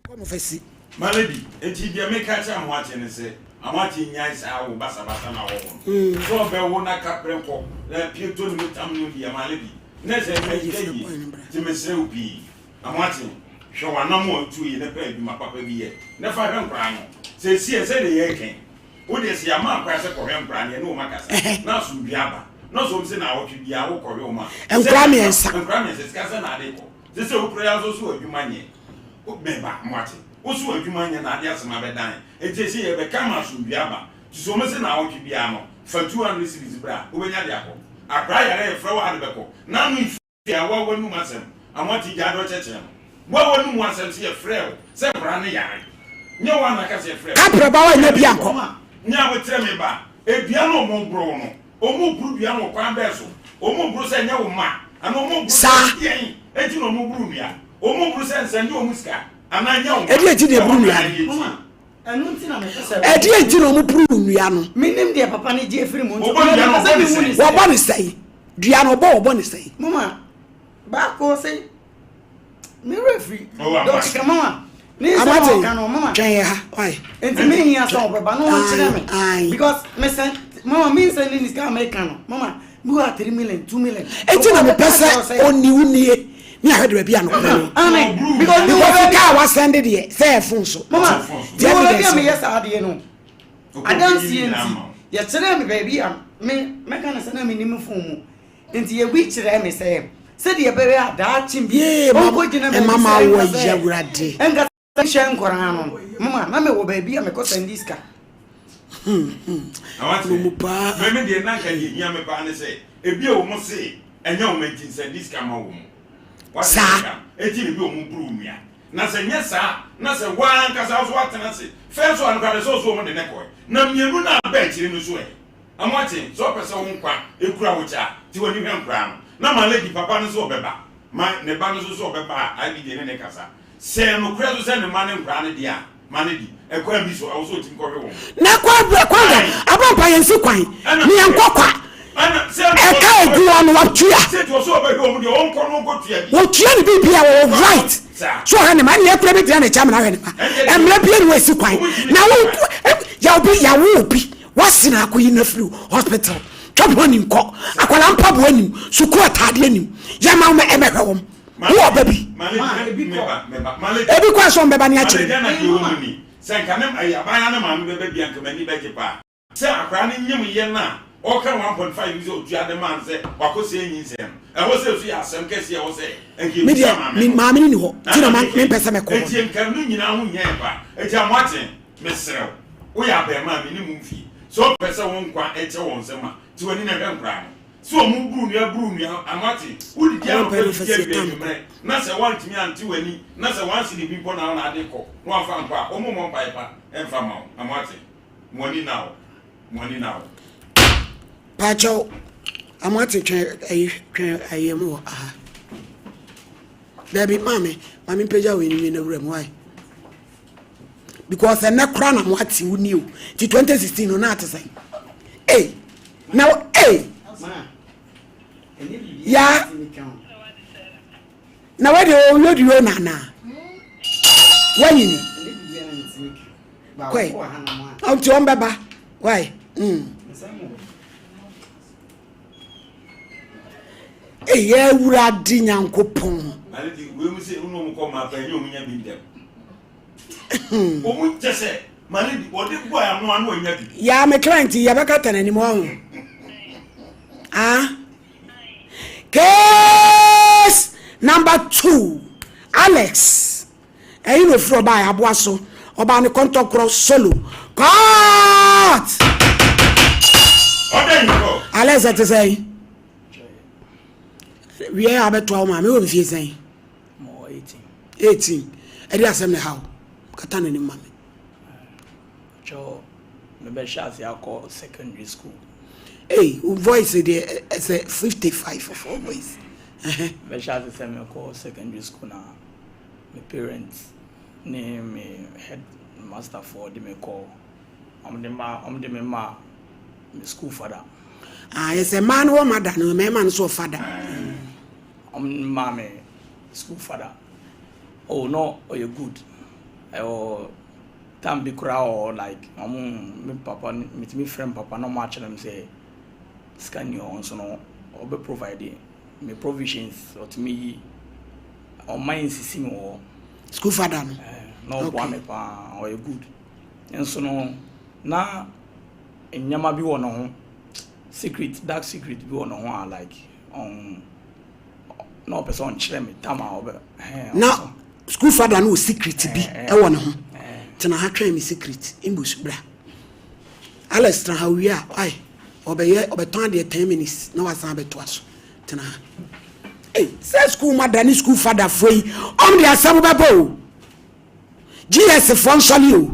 komo fesi malady enti dia make acha amwache ne se amwache nyai sa wo basa na wo so be wo na kaprenko pieto ni mutam no dia malady ne se yi ti mesre ubi amwache hwe wanam otu yi ne pa aduma papa bi ye ne fa hwe nkra no se sie se ne ye ken wo de se ama akwa se ko hwe nkra ne no makasa na so biaba no so mse na wo twi bia wo ko hwe o ma nkra me ensa skasa na de ko se wo prayer so aduma nye o beba amwache osu adwuma nya na ade asema bedan enti se ye be kama so biaba so mo se na wo twibia no fa 200 series bra obenya de akọ akra yare fra wa ade beko na no ifi awa wanu masem amati ja do cheche no wa wanu mu asem se ye frɛ se bra ne yare nya wa na ka se frɛ kapre ba wa nya bia nkọ nya wo tre me ba e bia no mo bro no o mo bru bia no kwan be so o mo bru se nya wo ma ana o mo bru yen enti no mo bru nua o mo bru se nse nya o muska edi eti de buru nua mama enu ntina me pese edi eti no mu buru nua no minim de papa ne je free mu nto wo bo ne sei dua no bo ne sei mama ba ko sei me referee do ka mama ni so ka no mama twen ha why enti me hia so baba no kire me because me say mama me say ni ska me ka no mama bu 3 million 2 million enti na me pese oni unie me ahwe de bia no amen because you car was send it say phone so mama you will be me yes ade no adam cnt ya chere me baby am me kana sana me nim phone mu enti ye wi chere me say de ye bebe ada chimbi onko gina me mama wo yawrade enga shen koran no mama na me wo baby am ko send diska awati mu pa me de na kan ye me pa ne say ebi o mo say enya o mentin send diska ma wo mu sa eti bi o mu bru nua na se nye sa na se wan kasa so atena se first one kwade so mo de ne ko na mienu na ba chire no so amwate so pese wo nkwa ekura wo cha ti woni hwe nkra no na ma lady papa no so beba ma ne ba no so beba ai bi de ne kasa se no kura so se ne ma ne nkra ne dia ma ne di ekwa bi so awo so ti nkɔ hwe wo na kwa abampa yensi kwan ni yankokwa eka eguwa no watua wotua ni bibia wo right so ha ne ma ne ekura bi dia ne chama na hwe ne ma emre bia ni wasi kwan na wo ya wo bi wasina akoyi na flu hospital twabo ni nko akwala mpabo anim suku atade anim ya ma me emehwe wo wo babi ebi kwa so mbeba ni akire senka nem ayabaya na ma me beba bia nkamani beje pa se akra ne nyem ye na o kan 1.5 use otua de man se wakosi enyin sem e wo se osu ya asem kese e wo se enki mi ma ni ho ti na ma me pese me ko enti enkan nu nyina ho nya ba enti amwate mesrew wo ya ba ma mi ni mu mfi so pese wo nkwa eche wo nsema ti wani na hwenkra no so mu buru nua amwate wo di dia no pese mre na se wan timi anti wani na se wan si di bipo na na ade ko no afa nkwa o mo mo paipa emfa ma amwate money now pacho amwate twen ayemu aha baby mami peja we ni na wura why because na kra na mwate wuni o ti 2016 no na atese now ya na we de o na wanyini kwai am ti on beba why Eye wurade Nyankopon. Maledi we mu se unu mu ko ma pa enye omunya bi dem. Omu tese maledi odi boy anu anu onya bi. Ya me client ya bekata na ni mo ho. Ah. Case number 2. Alex. Eyi no fro ba aboa so. Oba ne contact cross solo. Cut. Oda yiko. Alex at say. We are about 12 ma me wo fie say. More 18. 18. E dey asem ne how. Kata na ni ma me. Cho me be sha se akọ secondary school. Hey, voice there is a 55 for voice. Me sha se me akọ secondary school na my parents name me head master for the me call. I'm the ma me school father. Ah, yes, a man or mother, no man so father. Me school father. Oh no, oh you good. Oh, time be crowd or like me papa me friend papa no match them say scan you on so no or be providing me provisions or to me on my insisting or school father no one me pa or you good. And so no na nyama bi won ho secret dark secret bi won ho like no person chire me tama obe now school father no secret bi e won ho tena ha twa me secret imbush bra Alex tra ha wi a ai obeton de 10 minutes na wasan beto aso tena ha eh say school mother ni school father foi de asem bebo GS functionally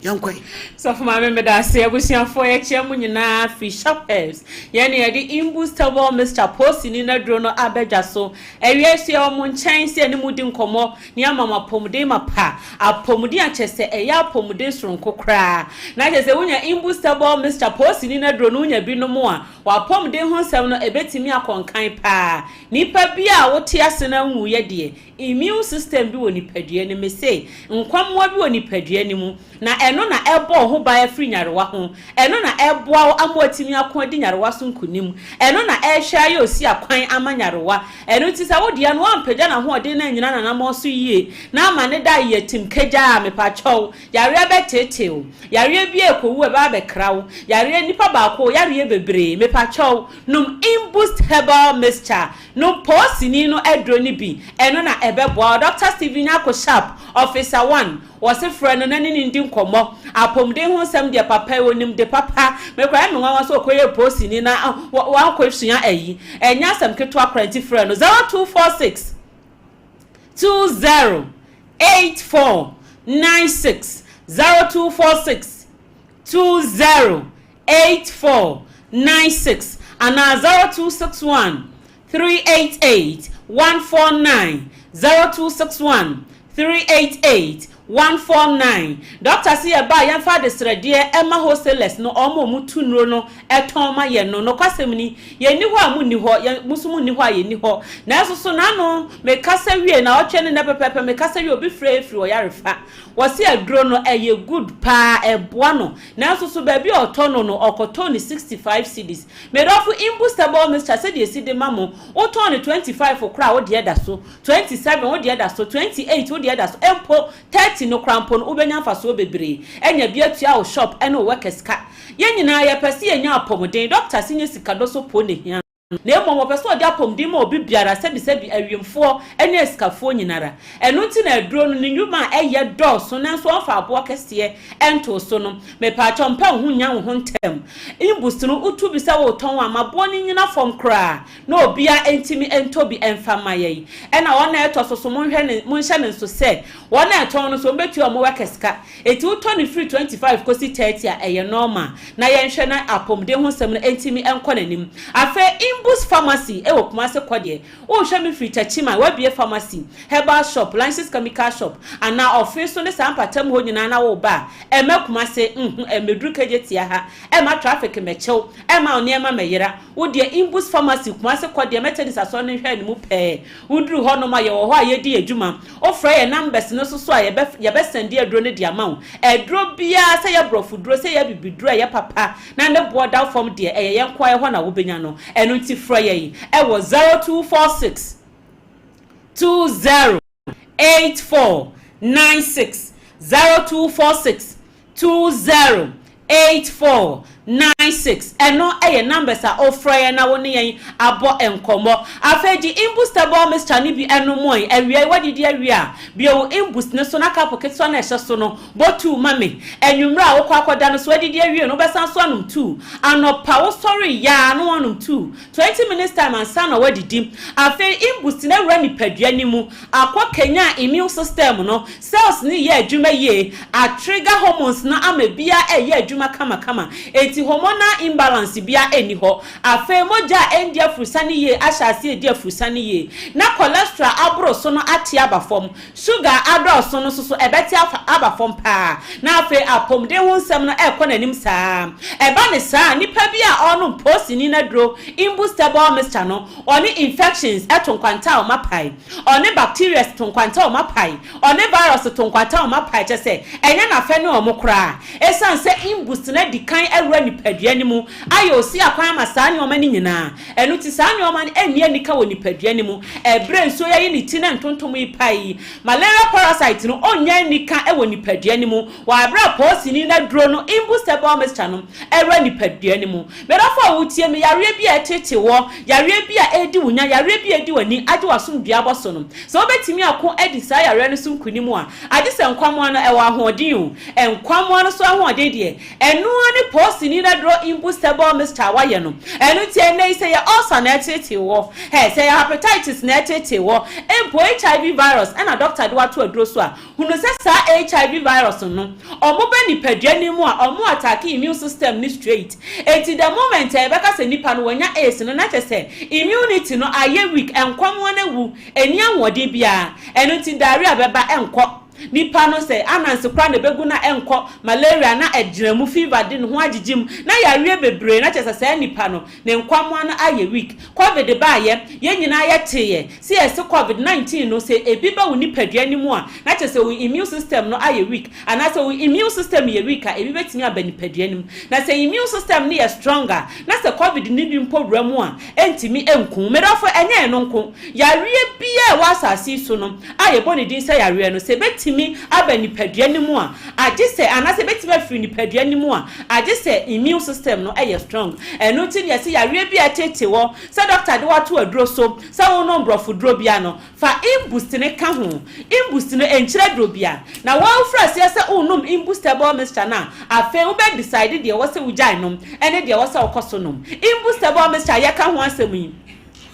Yankwe. So for my member that say abusia for ye chiamu nyina fi shoppers. Ye ne de imbustable Mr. Post ni na dro no abeja so. Ewie se o mu nchen se ni mudi nkomo ni amama pomde mapa. Apomde achese eya apomde soronko kra. Na chese wunya imbustable Mr. Post ni na dro no nya bi no mo a. Wa pomde ho sem no ebetimi akonkan pa. Nipa bi a wote ase na wu ye de. Immune system bi woni padua ni me say. Nkwamwa bi woni padua ni mu. Na eno na ebo ho ba free nyarewa ho eno na eboa amotimi akon di nyarewa so nkunim eno na ehwa ye osi akwan amanyarewa eno ti sa wodia no ampagya na ho ode na nyina na mo so yie na amane da ye timkagya me pa chow yare beteteo yare bi ekowu e ba be krawo yare nipa ba ko yare bebre me pa chow num imboost herbal mixture no posini no edro ni bi eno na ebeboa Dr. Steven Ako Sharp officer 1 was a friend and any Indian komo. Upon day who some dear papa will name the papa, make I know I was so queer posting in one question. And yes, I'm kept to a cranty friend 0246 208496 0246 208496 and now 0261 388 149 0261 388 149 Doctor see ba yan fa de srede Emma hostels no omo mutu nro no eton ma ye no kwasem ni ye ni ho amu ni ho ye musumu ni ho ye ni ho na so na no me kasa wie na otwe ne pepepe me kasa wie obi free o yarefa wo se adro no eye good pa eboa no na so ba bi otono no okoto ni 65 cedis me rofu imbustable Mr. said ye cedi mamo o ton ni 25 okra wo de da so 27 wo de da so 28 wo de da so empo 30 no krampon ubenya faso bebre enya biatua o shop ene o workers ka ye nyina ye pese enya apomden doctor sinye sikado so po ne hia na emo pese o de apomden ma obi biara sebi awiemfo ene eskafo nyinara eno nti na aduro no nyuma eye dɔso na so afa abo kese ento so no me pa chompa ho nya ho ntem imboost no utu bi sa wo ton amabo ni nyina fom kra na obia entimi entobi enfama yei ena wona eto so mo hwe ne mo hye ne so se wona eton no so betu o mo workers ka eti uto ni free 25 kosi 30 a eye normal na ye hwe na apomden ho sem no entimi enko nanim afa imboost pharmacy e wo kuma se kwode wo hwe me free tachima wa bie pharmacy herbal shop license chemical shop and now office so ne sampatam ho nyina na wo ba e makuma se emedru kajetia ha e ma traffic mechew e ma oniema meyera wo de imboost pharmacy kuma se kwode methodist aso ne hwe ne mu pe wudru ho no ma ye wo ho ayedi adwuma ofra ye numbers no so a ye be send adro ne dia ma wo adro bia se ye brofudro se ye bibidro ye papa na ne border form de ye yenko ye ho na wo benya no eno nti frɛ yɛn was 0246 208496 0246 208496 eno eye numbers a ofra na wo ne yen abo enkomo afeji imbustable mr ni bi eno mo awia wadidi awia bi o imbust ne so na ka pocket so na ehye so no botu mame enwumra a wo kwa akoda no so wadidi awia no besan so anum 2 anopa wo sorry ya no anum 2 20 minutes time and sana wadidi afe imbust na wura ni padua ni mu akwa kenya immune system no cells ni ye adwuma ye a trigger hormones na amebia ye adwuma kama eti hormonal imbalance bia eni ho afa moja endia frusani ye ashasi edia frusani ye na cholesterol abro so no ate abafom sugar adro so no so ebeti abafom pa na afa apomde ho nsem no ekọ nanim saa eba ne saa nipa bia onu posini na dro imbustable mixture no oni infections etonkwanta o mapai oni bacteria tonkwanta o mapai oni virus tonkwanta o mapai chese enya na fa ne o mokra esan se imbust na dikan awura nipadua ni mu ayo si akwan ma ni oma ni nyina enu ti saa ni oma ni eni anika wo nipadua ni mu ebre nso yayi ni ti na ntontom ipai malaria parasite no onya anika ewo nipadua ni mu wa abra posi ni na duro no imbustable mixture no awura nipadua ni mu berafo wutie me yare bi etete wo yare bi a edi wunya yare bi edi wani ade wasum dua boso no so obetimi akon edi saa yare no sum kuni mu a ade se nkwamo no ewa ahoden o enkwamo no so ahoden de enu ani posi ni na dro imbustable mixture waye no enu tie nei se ya ulcer na etete wo se ya hepatitis na etete wo empo HIV virus na doctor de wato adro so a hunu se sa HIV virus no omo be ni padua ni mu a omo attack immune system ni straight eti the moment e beka se nipa no wanya AIDS no na chese immunity no aye weak enkwamo na wu eni anwode bia enu ti diarrhea beba enko nipa no se ananse kra na begu na enko malaria na ejiramu fever din ho agigim na yare bebre na chese se nipa no ne nkwamo na aye weak covid ba ye nyina ye teye se ese covid-19 no se ebi ba wo nipa dua ni mu a na chese wo immune system no aye weak ana se wo immune system ye weak a ebi betimi aba nipa dua ni mu na se immune system ni ye stronger na se covid ni bi mpo wura mu a entimi enku medofo enye no nko yare bia wa asasi so no aye boni din se yare no se betimi aba nipadua ni mu a agise anase betimi afiri nipadua ni mu a agise immune system no eye strong eno ti ne se yare bia tete wo se doctor de wato aduro so se wo no mbrofo duro bia no fa imboost ne ka ho imboost no enchire duro bia na wo fra se se unum imbustable mixture na afa wo be decide de wo se wo jai nom ene de wo se wo koso nom imbustable mixture ye ka ho asem yi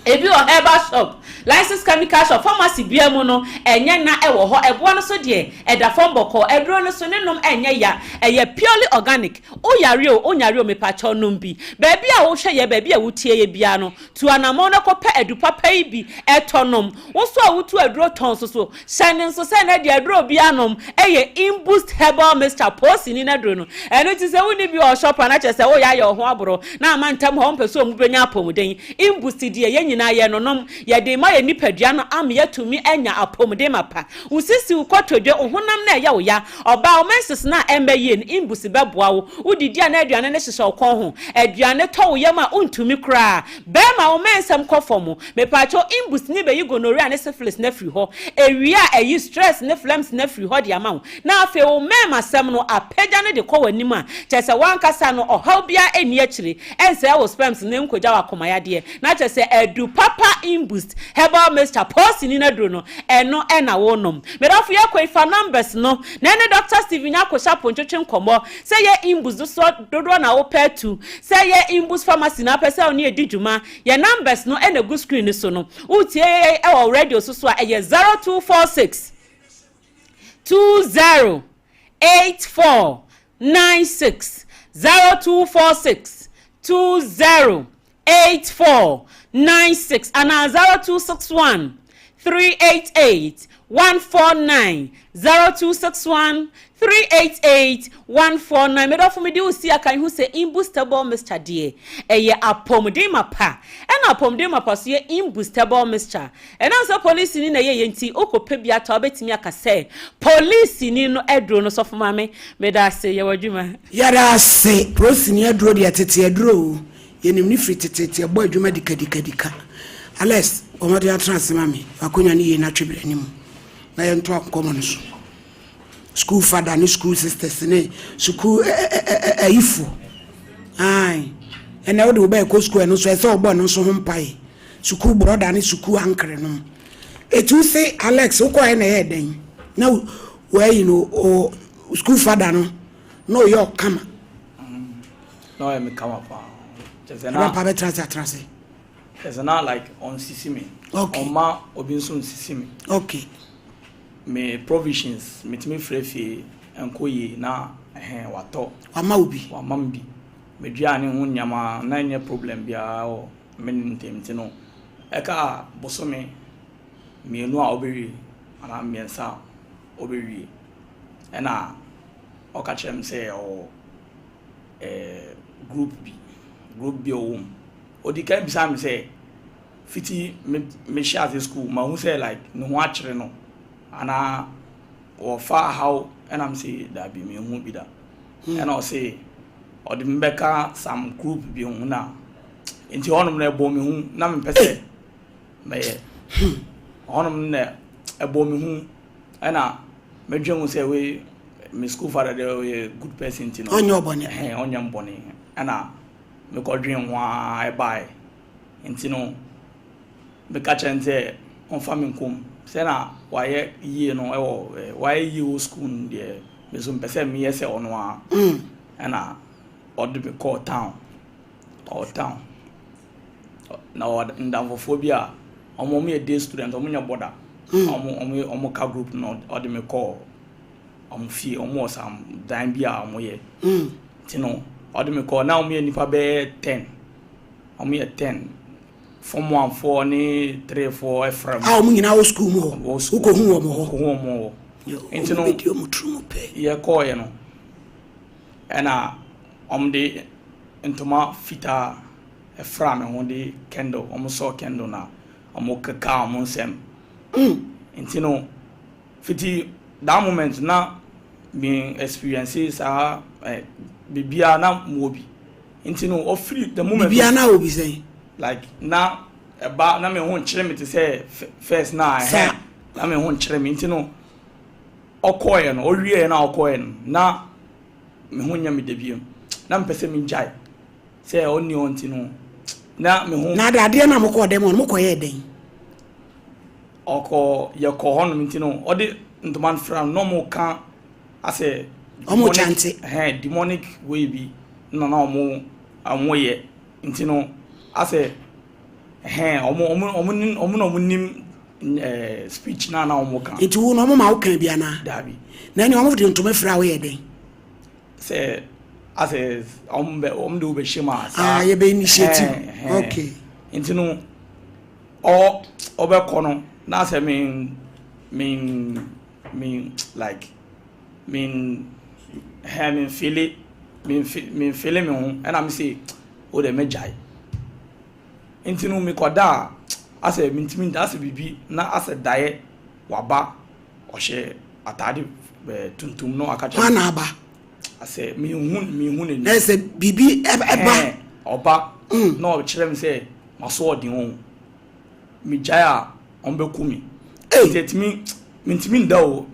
ebi o herbal shop license chemical shop pharmacy bia mu no enye na ewo ho ebo no so de eda form boko edro no so ne nom enye ya eye purely organic o yare o mepa cho nom bi ba bia wo hwe ye ba bia wutie ye bia no tu anamo no kopa edu papa yi bi etonom wo so awutu edro ton so shining so say na de edro bia nom eye imboost herbal mixture posi ni na dro no eno ti se woni bi o shop na chese wo ya ye ho aboro na amantam ho mpeso mu benya apomuden imboost de nyina ye nonom ye de ma ye nipadua no am ye tumi enya apomde mapa usisi ukotodwe ohunam na ye wo ya oba o menses na emeye ni imbusi beboa wo udidi na aduane ne hyehye okon ho aduane to wo ye ma untumi kra be ma o mensem kofomo mepacho imbusi ni be yi gonorrhea ne syphilis na free ho ewia ayi stress ne flames na free ho de ama wo na afi o mema sem no apagya ne de ko wanim a chese wankasa no ohaw bia eni akire ense wo spams ne nkogya wakomaya de na chese du papa imboost herbal mixture posi ni na dro no eno ena wonom medafu ya kwefa numbers no na ne Dr. Steven akosha ponchoche nkomo se ye imboost so dodo na wo petu se ye imboost pharmacy na pese oni edidwuma ye numbers no ena go screen so no utie e wo radio so a ye 0246 208496 0246 208496 and 0261 388 149 0261 388 149 medo me di usi akan hu se imbustable mixture de eye apomde mapa ena apomde mapa so ye imbustable mixture ena so police ni na ye nti okope bia ta obetimi akase police ni no edro no so foma me da se ye wadwuma yara se police ni edro de tete edro yenim ni free tete boy adwuma dika Alex omode atrans mami akonya ni ye na twebere nim na ye nto akomo no so school father ni school sisters ni school ifu ai ene wo de oba ko school no so e se obo no so hompai school brother ni school ankre no etu say Alex uko e na ye den na where you know school father no yo kama no me kama pa just na pa be trans it's not like on sisimi okay on ma obinso sisimi okay me provisions metimi frefi enkoyi na wato wama obi wama mbi me duane ho nyama na nye problem bia o me ntemti no eka bosome mienu a oberi ana miensa oberi ena okachem say o group B o odi kan bisa me say fiti me share at school ma who say like no ho akere no ana or far how and I'm say that be me hu bi da and I say odi mbeka some group bi hu na enti honum na ebo me hu na me pese me honum na ebo me hu ana me dwen say we me school father dey good person ti no onyo bone onyo mbone ana me ko dwen ho ai bai enti no me ka chente on Sompa Nkomo say na waye yie no ewo waye yie school dey me so pese me yese ono a ana odd be call town na ndamfophobia omo me day student omo nya border omo ka group no odd me call omo fie omo sam dan bia omo ye tino odd me call now me nipa be 10 omo ye 10 form 1 4 ni 3 4 efram omo nyina wo school mo uko hu omo tino video mutrumo pe ye call ye no ena de ntoma fita efram ho de candle so candle na kaka nsem ntino fiti that moment na me experiences are bibia na mobi ntino o free the moment bibia na obi say like na eba na me ho nkyere me te say first na na me ho nkyere me ntino okoye no owie na okoye no na me ho nya me debiem na mpese me njai say oni ontino na me ho na ade na moko dem on moko ye den oko ye ko hono ntino ode ntoman from no mo kan ase omo chante demonic way bi no na omo amoye ntino ase omo nim speech na omo kan enti wo no omo ma wo kan bia na dabi na ni omo de ntoma fra wo ye den say as de ube shima ye be initiative okay intinu o obe kono na say mean like feel it me and I'm say o de mejai intinu me koda as mintimi da as bibi na as dae waba o she atade tuntum no akacha na aba ase mi hu ne na se bibi eba oba no kire me say maso odin ho mi jaya on be kumi mintimi nda o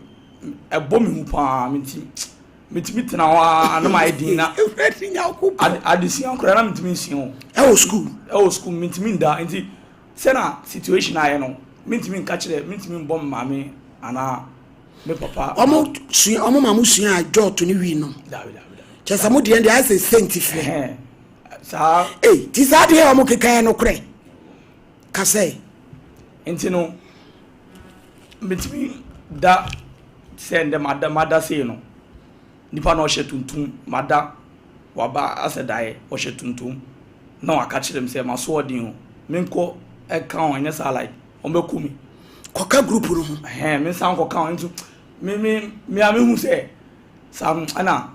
ebo mi hu pa mintimi tena wa na ma edin na everything ya ku adisian kora na mintimi sin o school mintimi nda nti se na situation aye no mintimi nka kire mintimi mbom mame ana me papa omo mamu sua ajo to ni wi no chesa mo de as a sanctify sa ti sa de omo kekan no kre ka say entino mitimi da send mada say no nipa no shetuntum mada waba asedae o shetuntum na waka kire dem say maso odin o menko e kan onye sa like o mekumi koka group ru me san koka on into me hu say sam ana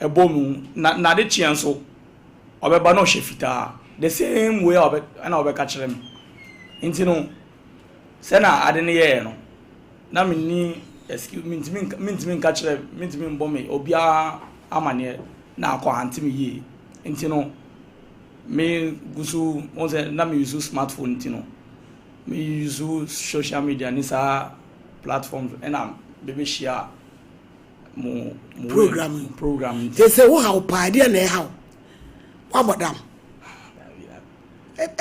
ebomu na de chien so obeba no shefita the same way ana obeka kire me intino se na ade ne ye no na me ni excuse me ntimi nka kire me ntimi mbome obia amane na akọ antimi ye intino me gusu on say na me use smartphone you know me use social media ni sa platforms and am baby share mo program they say wo how party na how what about them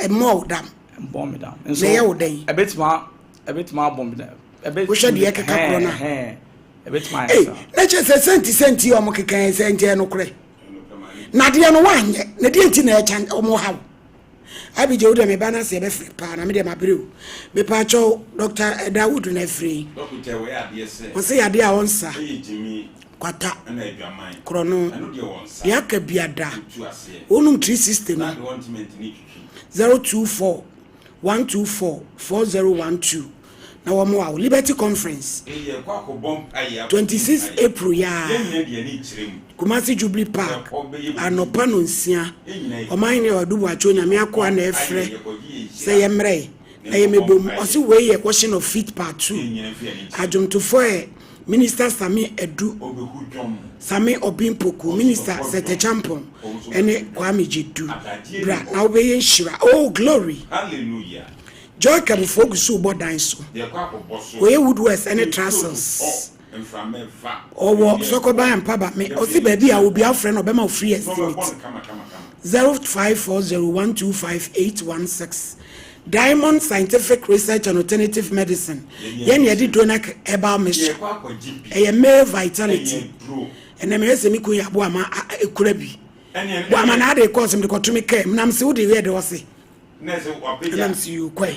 more them bomb down and so a bit ma bomb down a bit we should yeka corona a bit my na che senti o mo kekan senti no kure na de no wanye na de nti na echa o mo how abije wo de me bana se be free pa na me de mabreu me pa cho Dr. Dawood na free doctor we ade se o se ade a wonsa ejimi kwata na edwaman krono anu de wonsa ya ka biada tu ase onum 360 na no de want me ni 024 124 4012 na wo mo wa Liberty Conference 26 April ya Kumasi Jubilee Park anopa no nsia oman ne odubu acho nyame akwa na efre se yemre na yemebom osi we ye question of fit part 2 ajumtufo Minister Sami Edu Sami Obimpoku Minister Sete Champon ene Kwame Jidu bra na obeye nshira oh glory hallelujah joy can focus so bodan so we would west any transfers owo sokoba empaba me osi baby a obi afre no be ma free estate 0540125816 Diamond Scientific Research and Alternative Medicine yen yedi dona herbal mixture e male vitality ene me se mi ko yabo ama ekura bi bo ama na de cause me ko tumi kai nam se wo de we de wo se nam se you kwai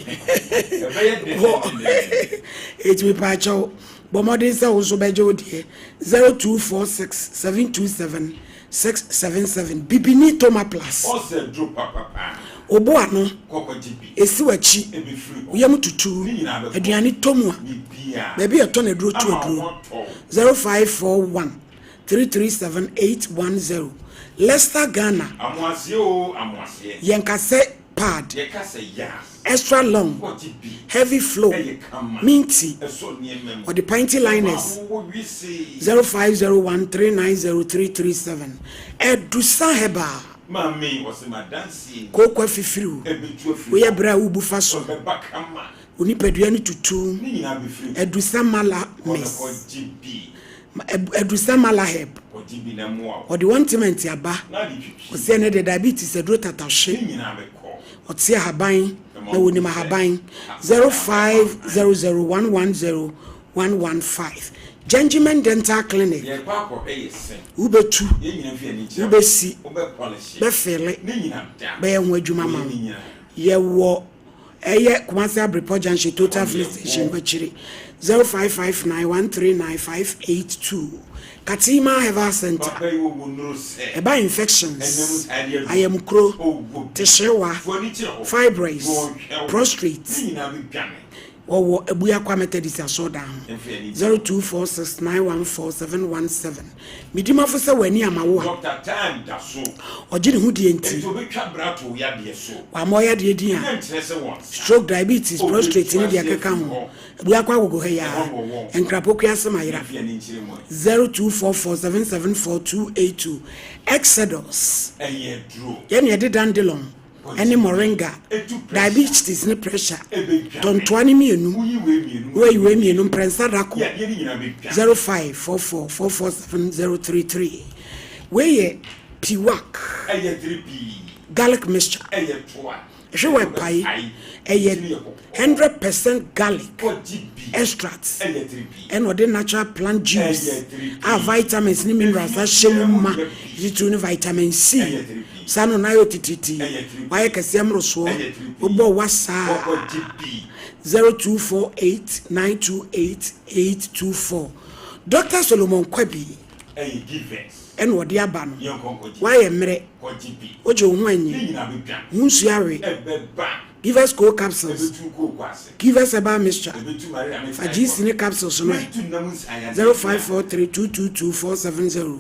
it we pa cho bo modern se wo so beje odie 0246727677 bibini toma plus obo ano esi wachi uyam tutu aduane tomu a baby eto na duro tu aduro 0541 337810 Leicester Ghana amwase yenkase pad extra long heavy flow minty or the pinty liners 0501390337 edusa heba mami wose madansi kokwa fifiru we ya bra ubu faso oni pedua ni tutu edusa mala mes edusa mala heb o the ointment yaba o se ne de diabetes edro tatashe o tie haban na woni ma haban 0500110115 Gentleman Dental Clinic ubetu ubesi befele be enwa adwuma ma ye wo eye Kumasi Abripo Junction Total Fleet Station bachiri 0559139582 Katima Health Center eba infections ayemkro teshewa fibroids prostate or Ebuya Kwametedis are so down 0246914717. Midima for so when near my work. Dr. Time Dasso or Jin Hoodianti. Wamoya dear stroke diabetes, prostate in the account. Buakwa go here and Krapokia Samaira 0244774282 Exodus. Yen did Dandelon. Any moringa diabetes ni pressure don't 20 mienu where you weigh me no prensa rako 0544447033 where piwak garlic mixture she we pai 100% garlic extracts and what the natural plant juice our vitamins ni minerals that shemuma you vitamin C sano na yo tititi waye kase amroso obo wasa 0248928824 Dr. Solomon Kwabi en wodi aba no waye mre oje ho anyi hunsu awe give us cold capsules give us about mixture fagisi capsules no 0543222470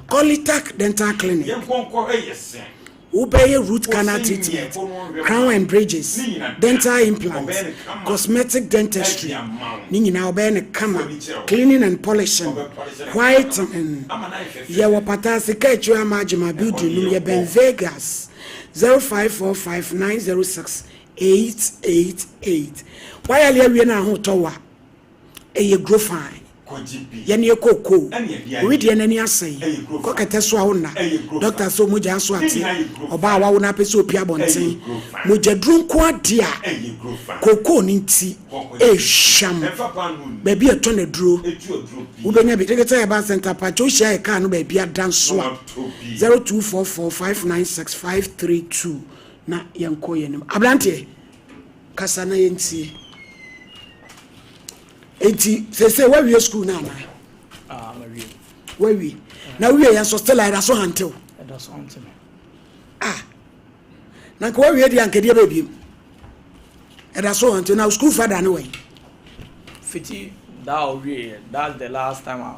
Colitac Dental Clinic Ubeye root canal treatment, crown and bridges, dental implants, cosmetic dentistry, Nina Obene Kama, cleaning and polishing, whitening, Yawapatasi Kechua Majima Beauty, Nuya Ben Vegas, 0545906888. Why are you na ho towa? Eye grow fine. Yene ye koko. We de nani asai. Ko kete so a wona. Doctor so moja so ate. Oba wa wona pese opi abonten. Moja drunko ade a. Koko ni nti. Sham. Baby e to na duro. Wo benya bi tekete e ba center pa cho hia e ka no baby adan so a. 0244596532 na yanko yenim. Ablante kasa na yenti. Enti say where we school now na where we now we are so still like so hantel that's on to me na ko we dey anke dey baby that's so hantel now school father no way fiti that we that's the last time I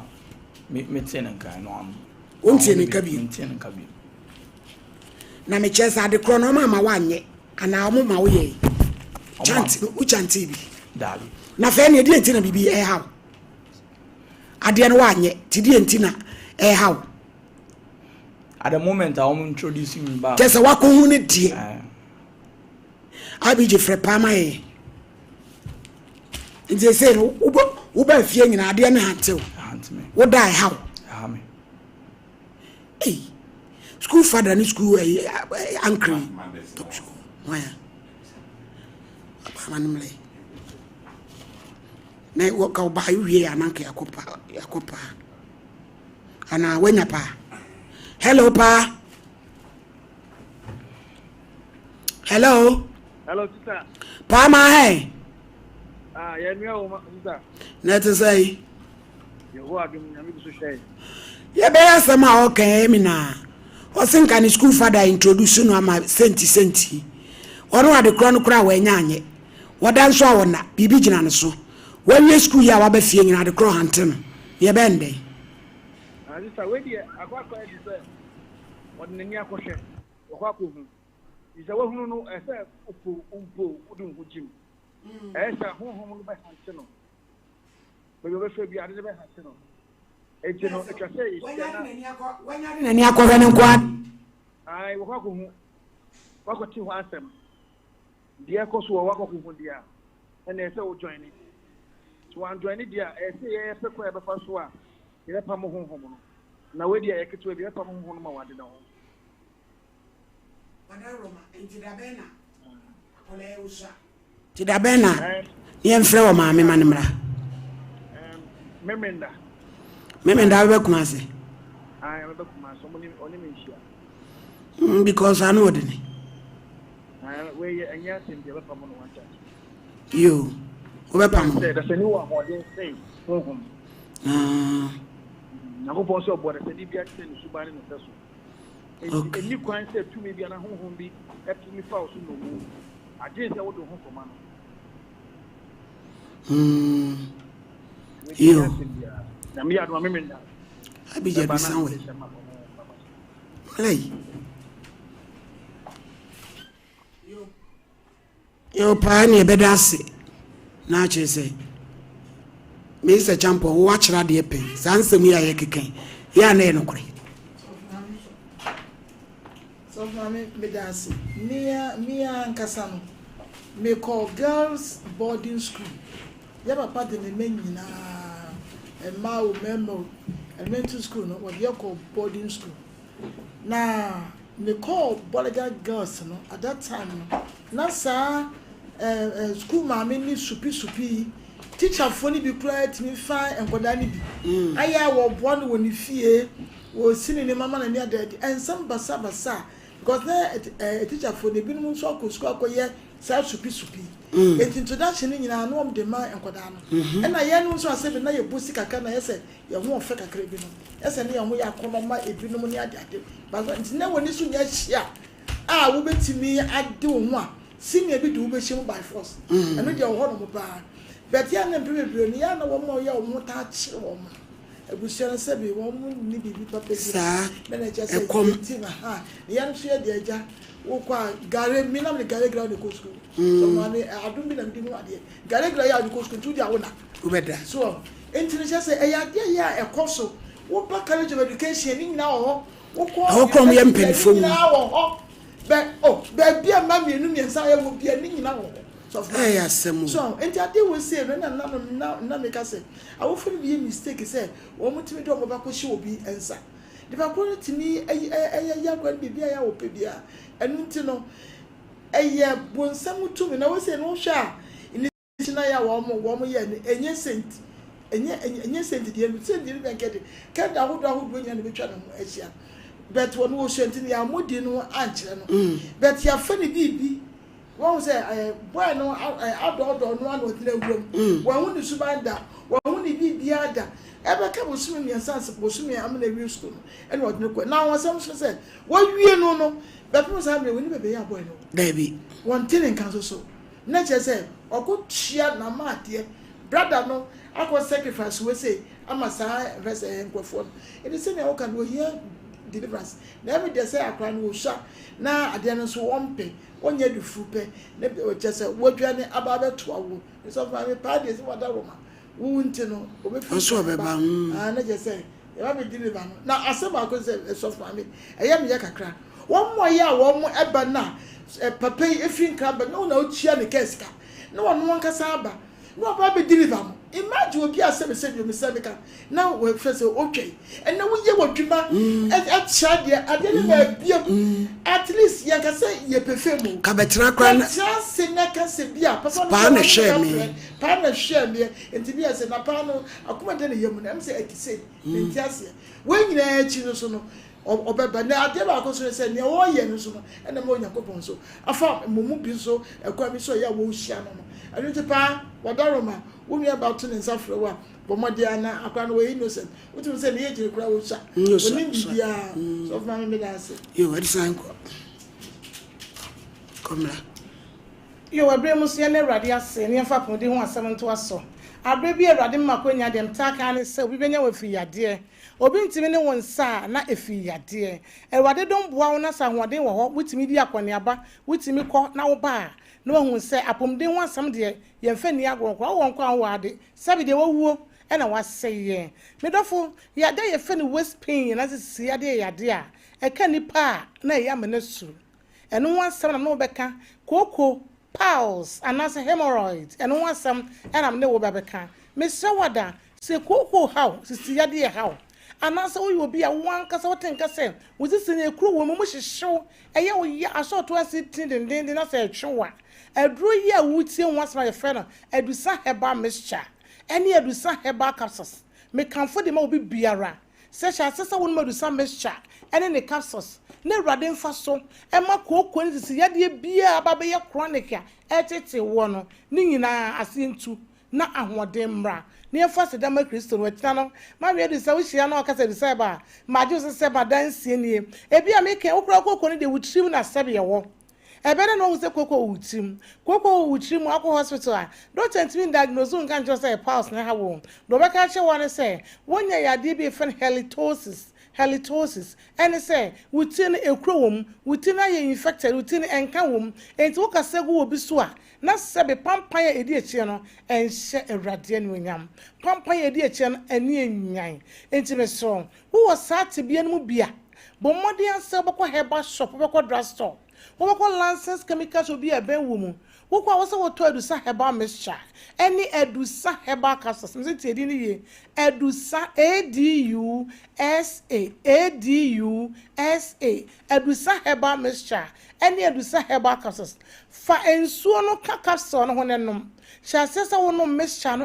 meeting and kind no unti ni kabi na me chesa de kro no mama wanye ana mo ma wo ye chanti bi dali na fe ne die ntina bibi e haw ade no wanye ti die ntina e haw at the moment I am introducing me back kesa wako hu ne die abi je fre pa mai nje se no wo ba fie nyina ade ne hantew wo dai haw me school father ni school uncle waya apa manimle na waka ba wie ananka yakopa ana wenya pa hello pa hello sister pa ma hey ya mi o sister na to say yo wa dum na mi so shey ya be asama okay mi na osinka ni school father introduce no ama senti ono ade kro no kra wanya anye wodan so awona bibi gina ne so when you school ya wa ba fie nyina de kro hanten ye bende sister we die akwa di say won ni akwohwe wakwa ko hu isa wa hunu no ese umpo udun hujim esa honhom no ba hanten no be fe bi ade be hanten no eje no etwa say wanya ni akwa ne kwa ai wakwa ko hu wakwa ti ho asem dia ko so wakwa ko hu dia ene ese o join ni one join dia ese ye pe ko e be fa so a ye pa mo honhom no na we dia ye keto e be pa mo honhom ma wade na ho wadaroma intidabena ole usa tidabena ye mfre wo ma me manimra memenda be kuma se ai be kuma so mo ni oni me hia because I know deni we ye anya tem be pa mo no wanta yo we pa mo da se ni wa ho den sei honhom na go bon so bore se di bia se ni subane no so eni kwan se tu me bia na honhom bi e tu mi fa so no mu ade se wo do honhom ma no yo na mi adu me menda abi je bi sanwe hey yo pa ni be dase na che se me se champo wo achira de pen sansem ya ye keken ya na no kure so mami me dase mia nkasa no me call girls boarding school ya papa de me nyina e ma o memo elementary school no what you call boarding school na me call Bolaga girls no at that time no na sa school mami ni supi teacher phone bi kura me fine enkoda ni bi aya wo bo no woni fie wo sini ni mama na ni adadi and some basa because na teacher phone bi no so ko school akoye sa supi introduction ni nyina no de ma enkoda no e na ye no so asebe na ye bosi kaka na yese ye ho ofe kakra bi no yese ne ye ho ya kono ma ebi no ni adade but ntina woni so nya hia wo betimi ade wo ho a senior bi do be him by force eno de wo ho no ba but ya na bebre ni ya na wo mo ya wo ta chi wo mo ebusia se bi wo mo ni bibi papa bi na na just say tina ha ya no so ye de aja wo kwa gare mi na me gare ground ko school so mani adum bi na ndi no ade gare ground ya ko school tu dia wo na ubeda so enti just say ya de ya ekoso wo ba college of education ni na wo ko ho kom ye mpenfo mu Baby, and mammy, and me, and I will be a nigga now. So, and I did say, no, make us say, I will feel be a mistake, say, one to me, talk about she will be answer. The background to me, a young baby, I will pay, and to know a year when some to me, I was saying, no, shall in this year, one year, and yes, sent. And yes, sent the end, didn't get it. Can't I would bring any channel, Asia. But one was sent in the Amudi no answer. But your funny baby. One say, boy, no, I don't know one with no room. One wouldn't survive that. One wouldn't be the other. Ever come with swimming and sons supposed to me, I'm in a real school. And what no good. Now, some said, what you know, but was having when you be a boy. Baby, one telling council so. Nature said, or good cheer, no matter, brother, no, I was sacrifice, we say, I must have rest and go for it. Is in a can we hear deliverance. Never they say I can will shut. Now, I didn't so one pay. 1 year to Fupe, never just a word about 12. It's of my parties, what I want. Won't you know? And I just say, you have a deliver. Now, I said, I could say, a soft mammy. I am Yakakra. 1 more year, 1 more ebana. A papa, if you can, but no, chiani keska. No one casaba. No, Baby deliver. Imagine what Pia said, you Miss Seneca. Now we're first okay. And now we hear what you at Shadia, I didn't at least you can say you prefer me. Cabetra Cran, Seneca Sebia, Pana share me, and to be as an apano, a commandant human, I'm saying, in Cassia. When you are Chinosono. Or but now I never said near all years and the morning coupon so. I found Mumu so a quami so ya will share. I need to buy what Daroma, whom you about to suffer a while. But my dear, I can't way innocent. What was the age of the crowd? So, Mammy, I said, you had sign. Come here. You were Bremus Yana Radias, and your father didn't want 7 to us so. I baby a radim makonya dem taka and say we benya we fi yade obi ntimi ne won sa na efi yade e wade don boa wona sa hoden wo ho witimi di akoniaba witimi kɔ na wo ba na wo say apomden ho asam de ye mfa ni agorokɔ wo nkɔ an wade sabi de wawuo e na waseye medofo yade ye fa ni waist pain na sisi yade yade a e ka nipa na ye amene su eno ho asam na no beka koko pals and as a hemorrhoid and one some and I'm no babeka. Miss Sawada say koko how sisi yade how and as we will be a one case what think say with this in a crew woman she show a year I saw to us sitting and then not say show a drew year would see once my friend a do sa heba mischa any a do sa heba capsules make comfort them will be biara such as sister would do some mischa and in the capsules ne radin faso e ma koko ni sisi yade bia aba be chronic a etete wo no ni nyina asentu na ahoden mra ne efase dama kristo no tina no ma we de sa wo hia na okasa de sa ba ma ju se ba dansie nie e bia me ke okura koko ni de wutrim na sebe ye wo e be na no se koko wutrim akọ hospital a doctor ntimi diagnose nkan jo say pulse na ha wo do be ka che one say wonya yade bi fen halitosis and say within a crowum within a infected within enkawum and woka segu obi so a na sebe pampaya edi echi no enhye awrade no nyam pampaya edi echi no ani enyan entime so wo sat bia no bia bo modi anse boko heba shop boko drugstore boko license chemicals obi e ben wo mu wokwa wo se wo to adusa heba mixture any adusa heba capsules me ti edi ni ye adusa adusa heba mixture any adusa heba capsules fa ensuo no capsule no honenom sha sesa wo no mixture no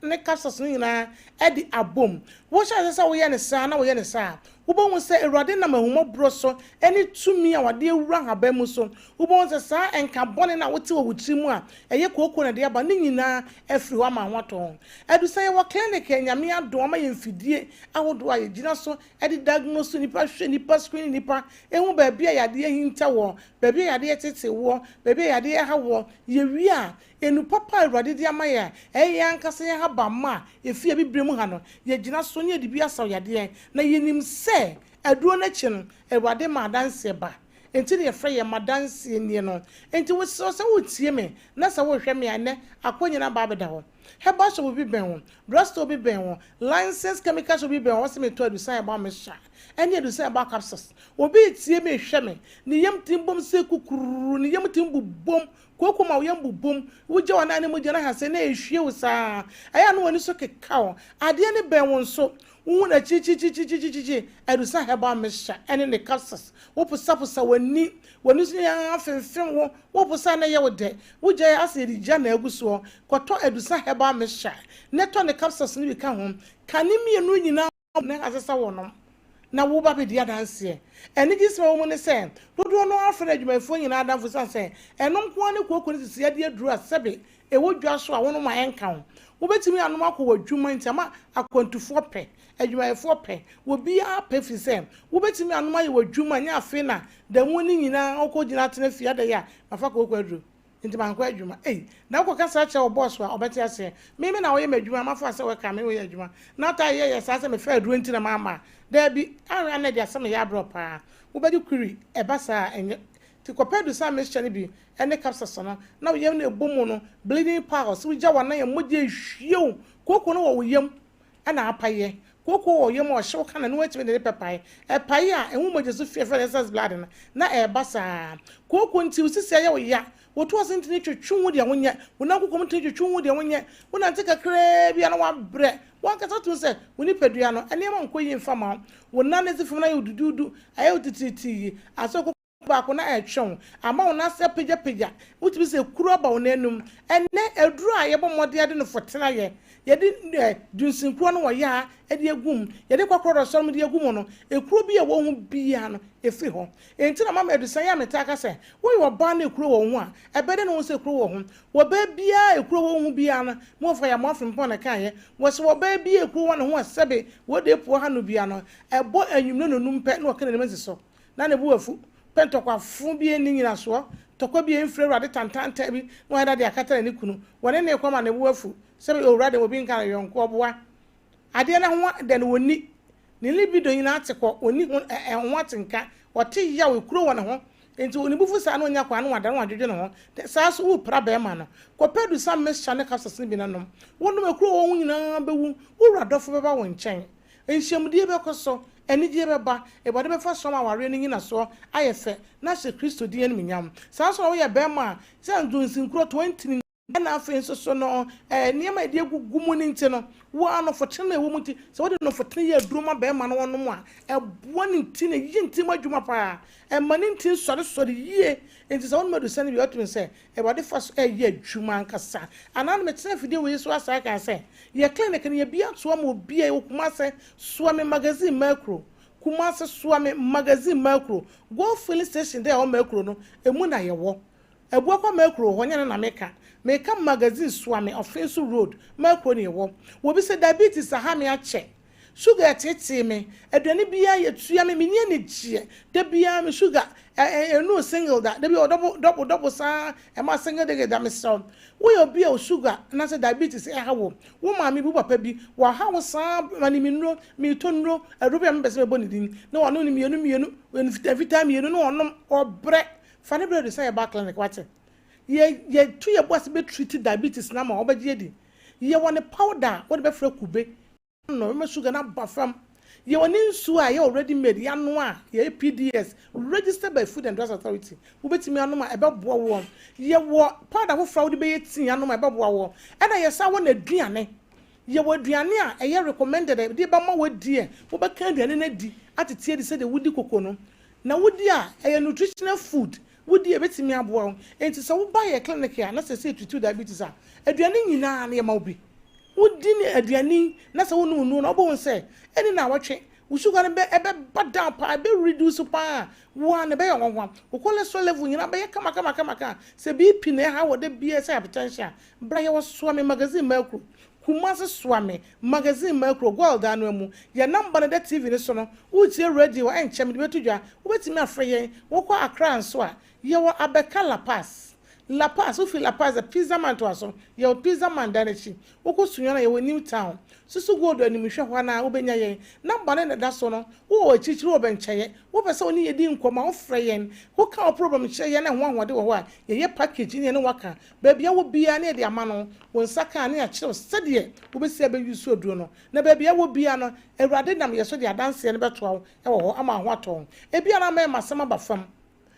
ne capsules no nyina edi abom wo sha sesa wo ye ne sa na wo ye ne sa ubon se erade na mahumo broso eni tumi a wade ewura haba mu so ubon se sa enka bone na wote wo wutirimu a eye koko na de aba ni nyina afiri wa ma hoto edusa ye wo clinic enyame ado ma ye mfidie awodo a ye gina so edi diagnose nipa hwe nipa screen nipa ehu ba bia yade hinta wo ba bia yade tete wo ba bia yade ha wo ye wi a enu papa erade de ama ye eye ankase ye ha ba ma efie bibrem ha no ye gina so ne de bia saw yade na ye nim se aduro na chi no ewade ma danse ba enti ne yɛfrɛ yɛ madansie nie no enti wo so wotie me na sɛ wo hwɛ me ane akonyina ba bɛda hɔ heba shop bi bɛn ho drugstore bi bɛn ho license chemical shop bi bɛn ho sɛ me to adusan ba me hya ɛne adusan ba capsules obi tie me hwɛ me ne yam timbom sɛ kukuru ne yam timbubom koko ma yam bubom wogye wana ne mu gye na ha sɛ na ehwie wo saa ɛya no wani so keka wo ade ne bɛn wo nso wo na chi adusan heba me hya ɛne ne capsules wo pusa wani so ya fenfen wo pusa na ye wo de wo gye ase di gya na aguso kɔtɔ adusan heba me hya ne to ne capsules ne bi ka ho kanimi enu nyina na asesa wo no na wo ba be dia danse eni gi sɛ wo mu ne sɛ dodo no afre adwumafo nyina adanfo sɛ ɛno nko ne kokko ne sisi ade aduru asebe ewo dwa so a wo no ma enka ho wo betimi anom akɔ wadwuma ntama akwantufo pɛ adwumafo pɛ wo bia pɛ fi sɛ wo betimi anom aye wadwuma nya afe na da mu ne nyina okɔ gyina tena fia da ya afa kokko aduru nti man kwa adwuma na ko kasa che wo boss wa obeti ase me na wo ye madwuma mafa ase we ka me wo ye adwuma na ta ye sa ase me fa aduru nti na mama da bi anwa na dia sama ya bro pa wo bedi kuri e basa enye ti ko pedu sa me hye ne bi ene capsule so no na wo yem na ebomu no bleeding powers wo gya wa na ye mogye hwiew koko no wo yem ana apaye koko wo yem o hyew kana no wetime ne pepae e pae a ehu mogye so fie excess blood na e basa koko nti usisi aye wo ya wotu asinti ne twetwu de wonye wona kokom te twetwu de wonye wona nte kakra bia na wabre wankasa to se woni padua no ene ma nkoyi mfama wona ne zifum na yudududu aye utititi aso ba ko na etwon ama wona se pagya wotibi se kuro ba wona enum ene eduru aye bo mode ade no fotena ye yedi dunsinkuro no woya ede agum yedi kwakoro so de agum no ekuro bi e wo hu bia no efi ho enti na mama edusan ya metaka se wo yo ba na ekuro wo hu a ebede no wo se ekuro wo hu wo ba bia ekuro wo hu bia no mo fa ya mo afim pon na kan ye wo se wo ba bia ekuro wo no hu asebe wo de po ha no bia no ebo anwum no num pe na wo kana ne masi so na ne bu afu pentokwa fu bia ni nyina so tokwa bia mfre wrade tantanta bi no hada de akatara ne kunu wone ne kwama ne bu afu sebe owrade obi nka yonko oboa ade na ho de no woni ne libido nyina atekọ oni ho atenka wote ya we kuro wona ho enti oni bufu sa na onya kwa na wada na wadwedwe no ho sa so wo pra be ma no kopedu sam mesha ne kapsas bi nanom wonum ekuro wo hu nyina bewu wo radofo be ba wo nchen enhyemdie be koso enidie be ba ebode be fa so ma ware ni nyina so ayefe na hye Kristo die no minyam sa so wo ye be ma se ndunsin kuro 20 na afen so no niema de gugumu ni nti no wo ano foten na ewo muti se wo de no foten ye aduruma be ma no wonom a ebo ni nti na yi nti madwuma pa ma ni nti sore yie enti se wo medu sane bi otum se ebode fa so ye adwuma nkasa anan me tena fide we so asa ka se ye clinic ne ye bia to ma obi e kuma se so me magazine macro kuma se so me magazine macro go filling station there o macro no emu na ye wo ebu kwa macro ho nya na meka magazine swame offense road macro ne wo bi se diabetes ha me ache sugar tete me aduane bia ye tua me nya ne gie da bia me sugar no single da bi double sa e ma single de da me so wo yo bia o sugar na se diabetes ha wo ma me bu papa bi wa ha wo sa mani mi nro mi to nro arubi am bese me boni din na wo no ni mienu vitamin no onom obre fa ne bre de say back clinic wate ye tu ye boss be treat diabetes na ma obagye di ye woni powder what be fra kube no me sugar na bafam ye woni nsu a ye already made ya no a ye PDS registered by Food and Drugs Authority wo betimi anu ma e be boa wo ye wo powder wo fra wo de be yetin anu ma e be boa wo e na ye sa wo na aduane ye wo aduane a ye recommended de be ma wo di e wo be kan aduane na di atetie di se de wudi kokono na wudi a ye nutritional food wodi ebetimi aboa enti se wo ba ye clinic ya na se treat diabetes a aduane nyina na ye ma obi wodi ni aduane na se wo nu na obo se eni na watwe wo sugar be ebe bada pa be reduce pa wo na be ye wonwa wo cholesterol level nyina be ye kama se BP na ha wo de bia se hypertension bra ye wo so me magazine macro kumase swame magazine macro gold anu emu ye number na TV ni so no wo tie radio enchem de betudwa wo betimi afre ye wo kwa Accra nso a ye wo Abeka La Pass La Paz, who feel La Paz, a pizza man to us, your pizza man danachi, Oko Sunyana, your new town. So go to Nimisha Wana, Ubenya, not banana that's on, oh, teach Robin Chaye, what was only a dim come off Freyen, who can't problem Chayan and one do what, ye package in waka, baby, I will be near the Amano, when Saka near Chill study it, who be said you so do. Na baby, I will be a rather than your soldier dancing about 12, or I'm a waton. A piano man, my summer bafam.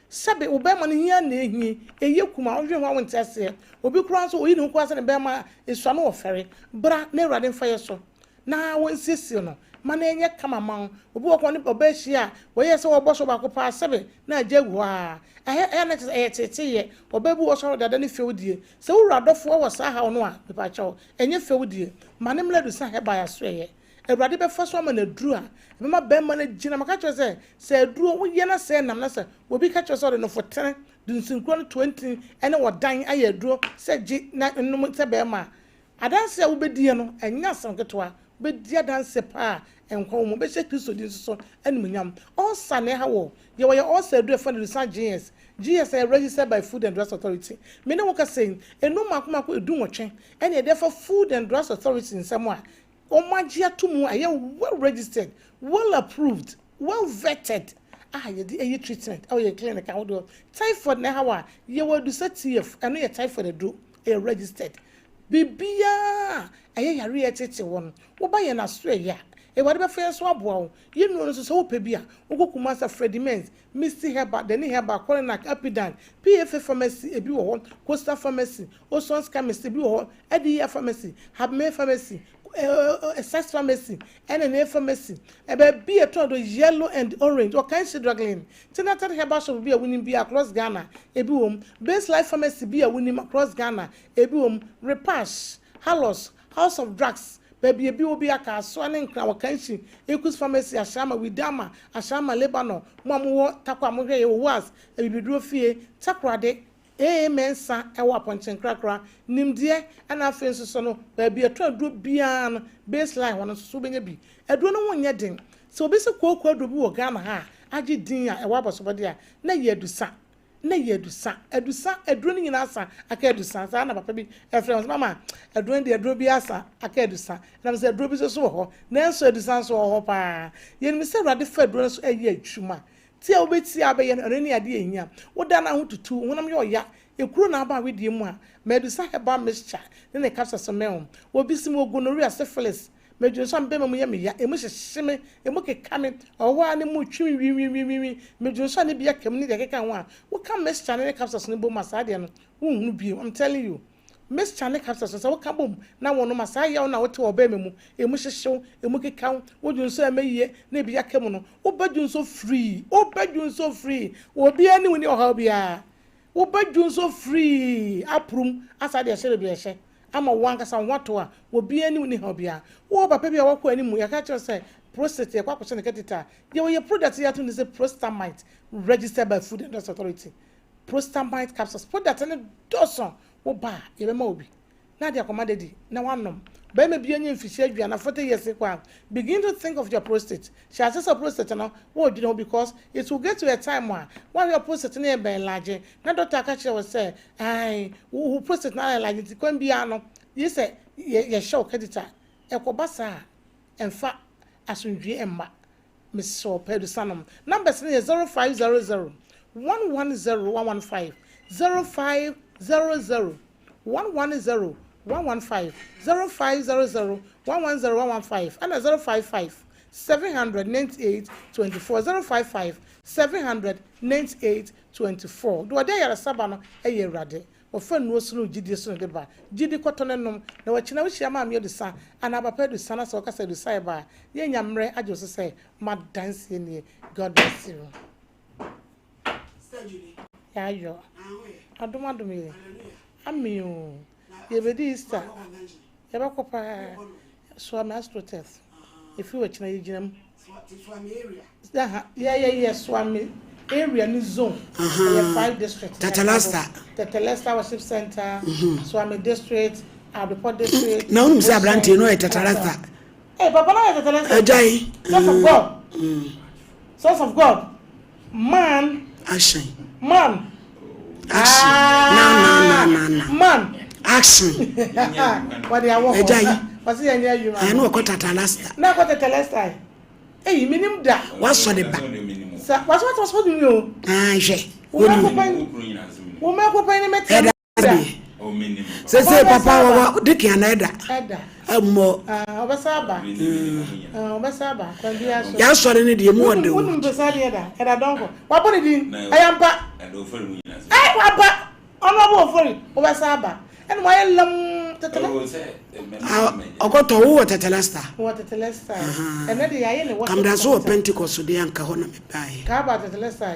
Sabe obema ni hia na ehie eye kuma odwe ho awonte obi kura so oyi ne kwasa ne bema esua no ofere bra na urade mfa ye so na wonsisi no mana enye kama man obi wo kwone oba hia wo ye se wo boso ba ko pa sabe na ajagu a na tete ye oba bu wo so dada ne feudie se wo radofo wo sa ha no a pepa chawo enye feudie mane mledu sa he ba ya so ye Everybody be first one and drew. Remember Ben Managina Macacho say, drew we yena say, Namasa, will be catch us all enough for 10, doing some 20, and what dying I drew, said G. No Bema. I dance say, will be dear, and yes, Uncle Toa, but dear dance pa, and home, but say Christo so, and Minyam. All Sunday, how you were also do for the San GS. GSA registered by Food and Drugs Authority. Many workers saying, and no Mark will do much, and therefore Food and Drugs Authority in somewhere. Omagia tumu aye well registered, well approved, well vetted. Ye treatment. Ye clinic how do typhoid na hawa ye will do TF and ye typhoid do a registered. Bibia aye yare etete won. Wo ba ye na so ya. E wade be fe so aboa. Ye no so so pe bia. Wo Kumasa Freddy Mens, Misty Herba, Denny Herba, Coronac Epidan, PFA Pharmacy, Ebi wo, Costa Pharmacy, Osons Chemist Ebi wo, Edia Pharmacy, Habme Pharmacy. A sex pharmacy and an A pharmacy. About be a total yellow and orange or kind of struggling. Tinatat Herbas will be a winning beer across Ghana, a boom. Base Life Pharmacy be a winning across Ghana, a boom. Repash, Halos, House of Drugs, baby a biobia, swanning our country, Equus Pharmacy, Ashama Widama, Ashama Lebanon, Mamu, Takwamure was, a bidrofie, Takrade. Mensa ewa ponchen krakra nimdie ana afenso so no ba bia to adro bia no baseline wono so benye bi adro no wonye den so obi se kokko adro bi wo Ghana ha agi din a ewa bosobode a na ye adusa adusa adro ni nyina asa aka adusa sa na papa bi efrem mama adro ndi adro bi asa aka adusa na me se adro bi so ho na enso adusa so ho pa ye ni me se rade fa adro so ayi adwuma tia obeti abaye no ne ade ehia woda na ho tutu wonam ye oya ekuru na aba wedie mu a medusa heba mixture ne capsule so me obi sim gonorrhea syphilis medu so mbe me ye emu hyehye emu kekame owo ani mu twi wi medu so ne bia kam ne de keka ho a wo ka mixture ne capsule ne bo masade no wo bi I'm telling you Miss Chane capsules so ka bom na wono masaya na wote oba memu emu hyehyew emu keka wodun so amaye na bia kam no obadun so free obi ani woni oha bia obadun so free aprum asade ehye bia ehye ama wanka san wato a obi ani woni ha bia wo papa bia wakọ ani mu ya ka kire say prostate kwa kwose ne ketita ye product ya to ne say prostamite registered by Food and Drugs Authority prostamite capsules product ne doson Oba, ye ma obi. Na dia commanded na wanom. Be me bia nyem fihye adua na 40 years kwa. Begin to think of your prostate. She has a prostate no, what you know because it will get to a time when your prostate na be large. Na doctor ka che was say, ai, who prostate na large it can be ano. You say ye show credita. E ko basa emfa asundwe emma. Miss so pedu sanom. Number is 0500 110115 0500 110 115 0500 110 and 055 798 24 055 798 24 do ade yara sabano eye rade ofa nuo sunu gidi sunu de ba gidi kotone nom na wachina wo hia ma me de sa ana papa de sana so kasa de sai ba ye nyamre ajo so say ma dance ni God bless you ya yo adumadumi amiyo ye be di Easter ye ba kopa so am astroteth if you wachina ye ginam swami area yeah swami area ni zone there 5 districts Tatalasta worship center Swami district Abipot district na unu say abrante no Tatalasta papa na Tatalasta ajai source of God man ashin man Action. No. Man. Action. What they are Ejai. What's the idea you I know what Lasta. Now what the Telesta? Hey, minimum da. What's for the back? What was holding you? Ah, she. Woman, Say, Papa, Dick and Edda. More. Obasaba. Obasaba. Yes, sorry, the more do. Wouldn't be sad either. And I don't go. What put it in? I am back. I honorable for it. Obasaba. And why I got to water Telesta. What a Telesta. And then the Ian was. Come down so Pentecost to the Ancahona me by. Cabot at the Telesta.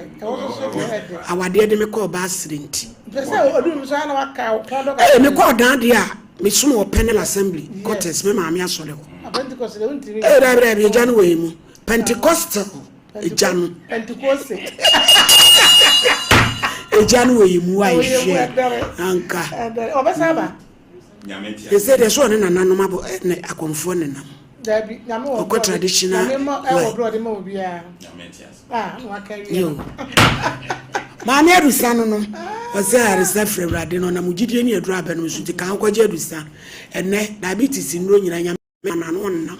Our dear Demico Bassint. The same cow. Hey, me call down there. Me soon or panel assembly. Cotters, me mamma solo. A Pentecost. Hey, January. Pentecostal. A Jan. Pentecost. A January, why Anka. Obasaba. They said there's one in an animal a conforming. There be no traditional. You. Mammy, I do son. Was there a separate radin on a Mujidi drab and was to count Jedusa and diabetes in Ronin and one now.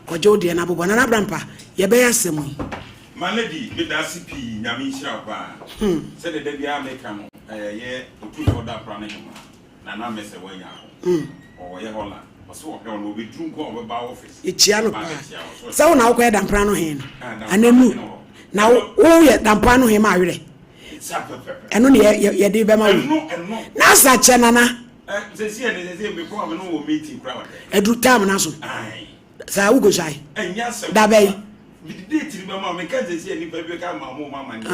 Kojodi and Abu Banana Brampa, Yabea Semu. My lady, with the CP, Yamisha, said the Debbie American, yeah, to for that planning. And I miss a way now. Or a Holland, or so will be drunk over by office. It's Yano. So now, where Damprano him. And then now, oh, yet Damprano him, I read. And only you did by my now, such a nana. They say before we know meeting crowd. A do time and also. Aye. So I will go shy. And yes, that bay. We did to my mom because they say any baby come, mamma, and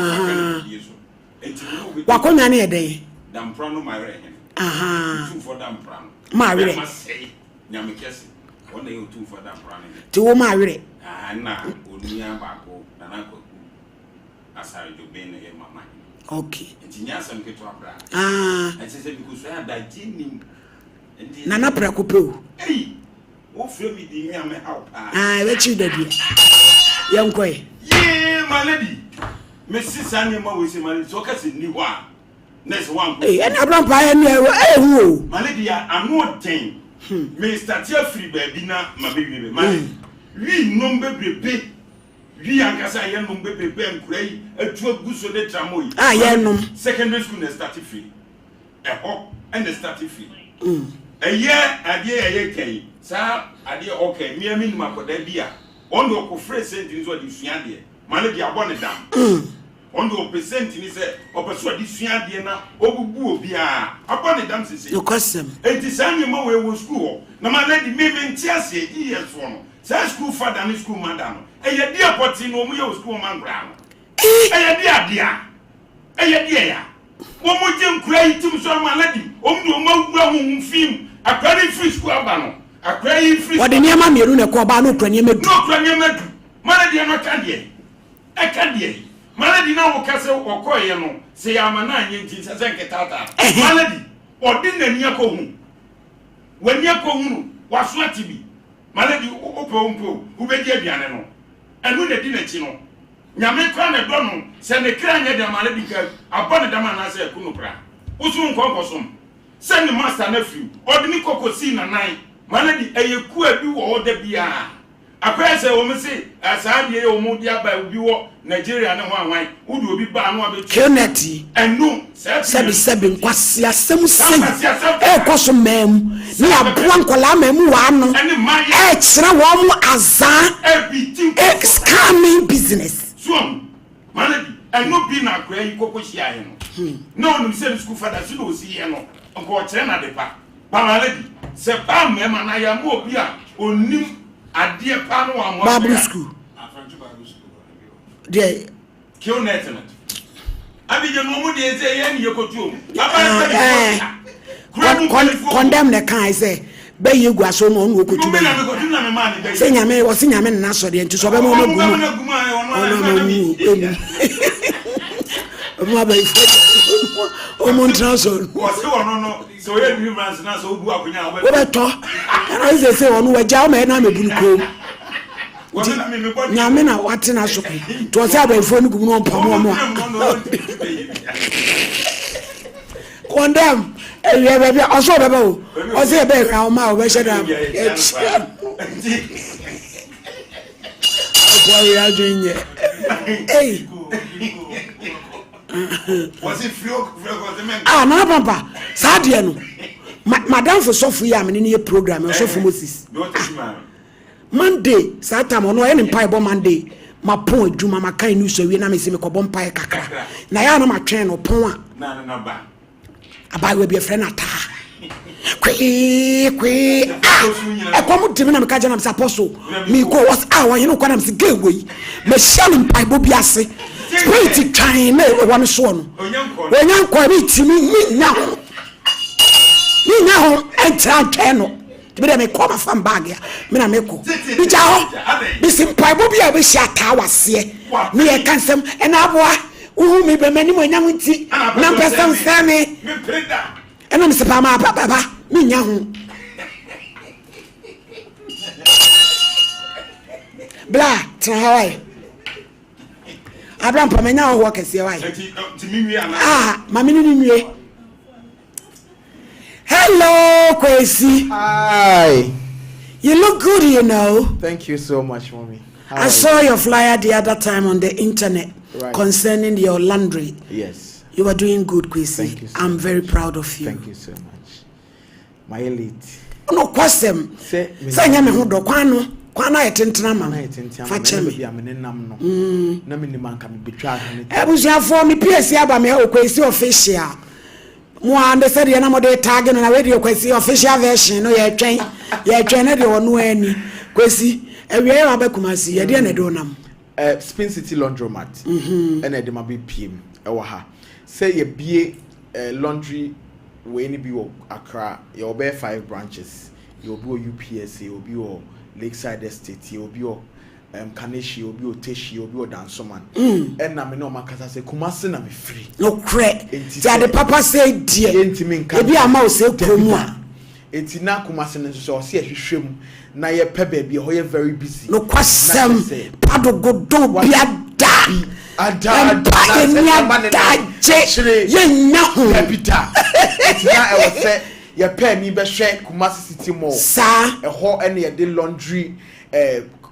what come any a day? Damprano, my ring. Two for Damprano. Marry. Must say, Yamikes, 1 day or 2 for Damprano. To marry. And now, only a backo, and uncle. As I do being a mamma. Okay. And yes, I'm get to and she said, because I had that genie. Nana Pracopo. Hey, oh, feel me, the young help. I let you that young quay. Yeah, my lady. Mrs. Animal was in my focus in New One. Next one. Hey, and I'm not buying you. My lady, I'm not 10. Mr. Jeffrey, baby, now, my baby, my. We number baby. We are Cassayan number baby and gray, a 12 good so that Tramoy. Ah, yeah, no. Secondary school and started free. A hop and the started free. A year, a year, came. Sir, a dear, okay, me, I mean, my dear. On the phrase sentence what you see, dear. My lady, I want it down. On the percent in said, or persuade this young dear now, over Bia. Upon the dances, your custom. It is animal where was school. No, my lady, me, tears years from. Say school father and school madam. A dear potty no more school man ground. A dear. One more Jim cry to my lady. No film. A very free school banner. A crying free. What the name of Miruna Cobano can you make? No, can you make? My dear, no candy. I can't hear. Malady now castle or coyano, say I'm a 9 inches as I get out. Malady, or didn't Yako. When Yako was what to be. Malady, Opo, who be dear piano. And when they didn't, you know. Yaman Crown Donald send a crane at the Malady, upon the man as a Kunupra. Usun Composum. Send the master nephew, or the Nico Cosina 9. Malady, a queer do all the beer. A person woman say, as I hear Modia by Ubiwo, Nigeria, and one who will be bound with Kennedy and no, seven, was ya some say, a cosum mem, near Blancolame, one, and my extra one azar, everything scamming business. Swam, Malady, and no being a gray Cocosiano. No, no, said school father, she will see no, and go China de Pa. Malady, Sepam, mem, and I am more beer, or new. A dear Pano Bible school. Dear, kill Nathan. I mean, your normal days, and you go to condemn the kind, say, Bay you go so on who could be. Say, Yame was in Yaman Nassau, and to so so every man's not so good. I say, on where Jama and I'm a blue. Yamina, what's in us? To us, I will phone Gumo. on them. We have also about also a bear how my we should have. What we are doing here? Hey. Was it free? No, Papa. Sadia no. Madam for Sophia, I'm in a program. Also for Moses. Monday, Saturday, no any pie bomb Monday. My point, Juma, my kind news, so we na me see me ko bomb pie kakra. Na ya no ma train no pon. No, ba. Aba we be a friend ata. Kwe. E kom timi na me ka jana me apostle. Me ko was hour, you know kwa na me se gay we. Me shalim pie bo bi ase. Wait time me one so no. Onyankwa bi timi ni nya ho. Ni nya ho entra twɛn no. Tibe dem come from bag ya. Me na me ko. Bi ja ho. Bi simpai bo bi a be hia ta wase. Me ye kansem e na aboa. Uhu me be mani mo nya ho nti. Na person say me. Me preda. E na me se pa ma baba. Me nya ho. Bla, tra hawai. Abraham pamenya ho kese wai. Mami ni nwie. Hello, Kwesi. Hi. You look good, you know. Thank you so much, Mommy. I saw your flyer the other time on the internet concerning your laundry. Yes. You were doing good, Kwesi. Thank you so I'm much. very proud of you. Thank you so much. My elite. No question. Say nyame ho do kwano. Kwana yetentena ma. Fa cheme. Ya me nam no. Na me ni manka me betwa ho ne. Ebusia for me PS aba me o Kwesi official. Mo understand ya na mo de tag no na we de Kwesi official version no ye twen na de ono ani. Kwesi ewie ma be kumasi ye de na do nam. Spin City Laundromat. And de ma be PM e wo ha. Say ye bie laundry we ni bi wo Accra. You be 5 branches. You be UPS, you be Lakeside Estate, you be Kaneshi, you be Teshi, you be Dansoman. And na me no makasa say Kumasi na me free. No crack. Say the papa say dear. Ebi ama say promo. Enti na Kumasi no so say hwehwem na ye pe ba bi ho ye very busy. No kwasem padogodo biada. Ada ye nya ho capita. Enti na e wo say ye pay me be hwe Kumasi City Mall. Sa e ho ene ye de laundry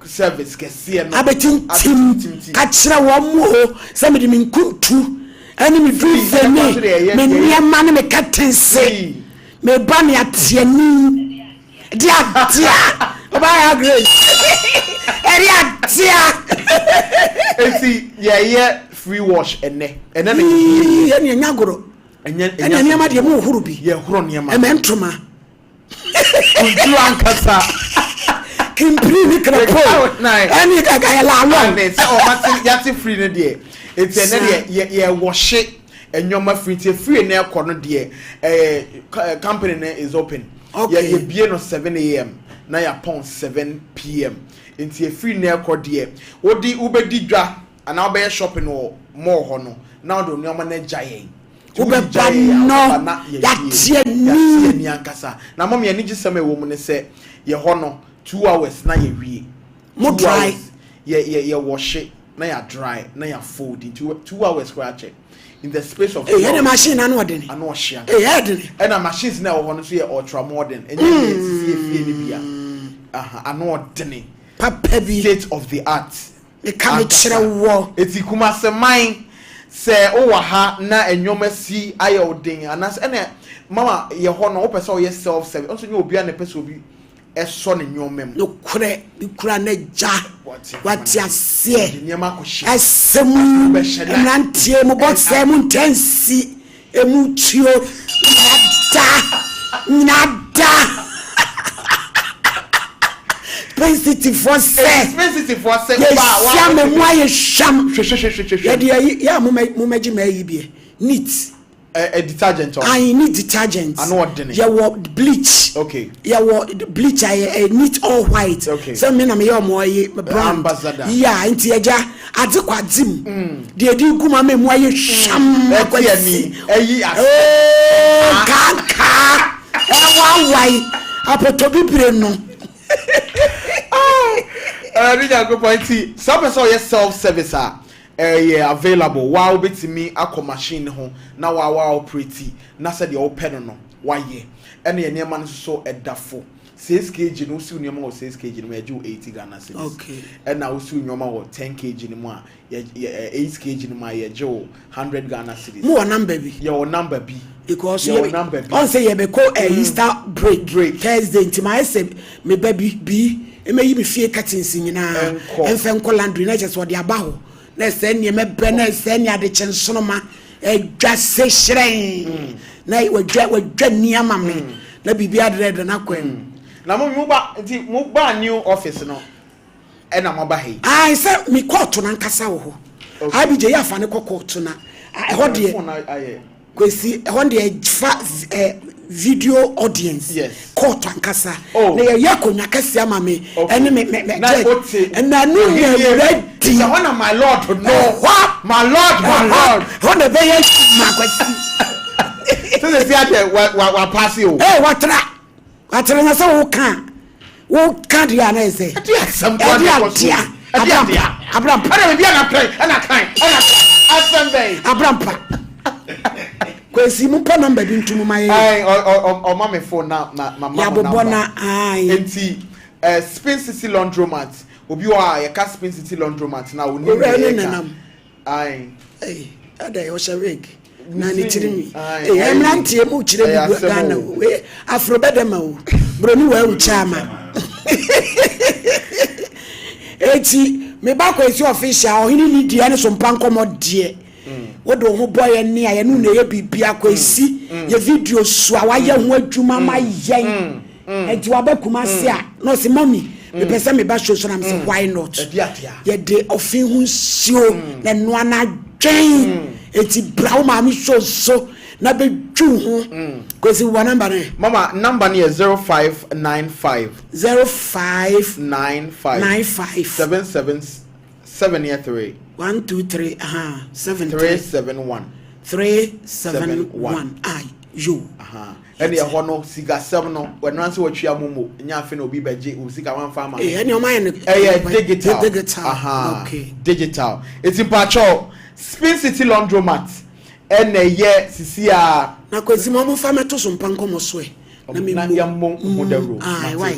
service kese no abetin ka kire wo mo se me de min kuntu ani me du femi me niam ne me katense me ba me atiani dia oba ya great eri atia enti ye free wash ene na ye nyagoro enya niam de mo huru bi ye huru niam e me ntoma kuntu ankasa kimpri ni krapo ani gaga la lo ne se o mati yati free ne de enti ene de ye wash enyoma free tie free na e kono de company na is open ye bie no 7 a.m. na ya pon 7 p.m. enti e free na e ko de odi ubedi dwa ana obe shopping o more ho no na do nyoma na giant ubeba no ya tie ni ankasa na mom ye ni gisem e wo mu ne se ye ho no 2 hours na ye wie mo dry ye wash it na ya dry na ya fold into 2 hours kwa check in the space of any machine anu odeni anu ohia edeni and a machines na wo no so ye ultra modern enye ye ni bia anu odeni papa bi state of the art e ka me kire wo eti kuma se man se o wa ha na enyoma si aye odin anas ene mama ye ho no wo pese o ye self service onso nye obi a ne pese obi eso ne nyomem no kure ikura na ja wati ase nyema ko hye asemu nantie mo botse mu ntensi emu tuo nada sensitive for ba wa ya me mo aye sham ya de ya mo maji mai bi neat a detergent I need detergent and what then ya wo bleach okay ya wo bleach I neat all white okay so me na me ya mo aye brown yeah nti eja ade kwadim de di guma me mo aye sham kwani ayi as kanka e wa wai apoto bibire no Rija go pointy some person yes self service available while betimi akọ machine ho na wa operate na said the open no waye ene ye niam no so edafo 6 kg no si niam o 6 kg no eju 80 Ghana cedis okay and na usu niam o 10 kg no a 8 kg no ma ye jo 100 Ghana cedis mo number bi your number bi because you on say you be call Easter break Thursday ntima say me baby bi emeyi me fie curtains nyina enfe nko laundry na just what aba ho na se ne me be na se ne ade chensono edwa se hyiren na wadwa niama me na bibi adred na kwam na mo ba new office no e na mo ba he ai se me court na nkasa wo ho abi je ya fa ne court na e ho de kwesi e ho de fa video audience yes court ankasa na ye konya kase ama me ene me na no ye ready so one of my lord no what my lord ho na be ye makwasi so they say wa pass you watra na so wo kan dia na say dia Abraham para be na plan assemble Abraham kwesi mu pa number bi ntumu maye o ma me phone na mama ya bobona ai enti Spin City Laundromat obi wa ya ka Spin City Laundromat na oni ai ada yo shawek na ni chirimi emrantie mu chire bi Ghana we afro bedema o broni wa u chama eti me ba kwesi official ohini ni dia ne Sompa Nkomo die wodo ho boy ni aye nu na ye bibia kwesi ye video so a waye ho adwuma ma yen enti wa ba kuma se a no se mommy me pese me ba show so na me say why not ye de ofin hu sio na no ana dwen enti brawo ma me show so na be dwu ho kwesi wa number ne mama number ne 0595 773 1 2 3 7 371 ai yo ene ho no siga 7 no when wan say watwa momo nya afi na obi beje o siga wan fa ma ene o man digital okay digital it's in pacho Spin City Laundromat ene ye sisi a na kwesi mo fa meto Sompa Nkomo so e na me ya mo modero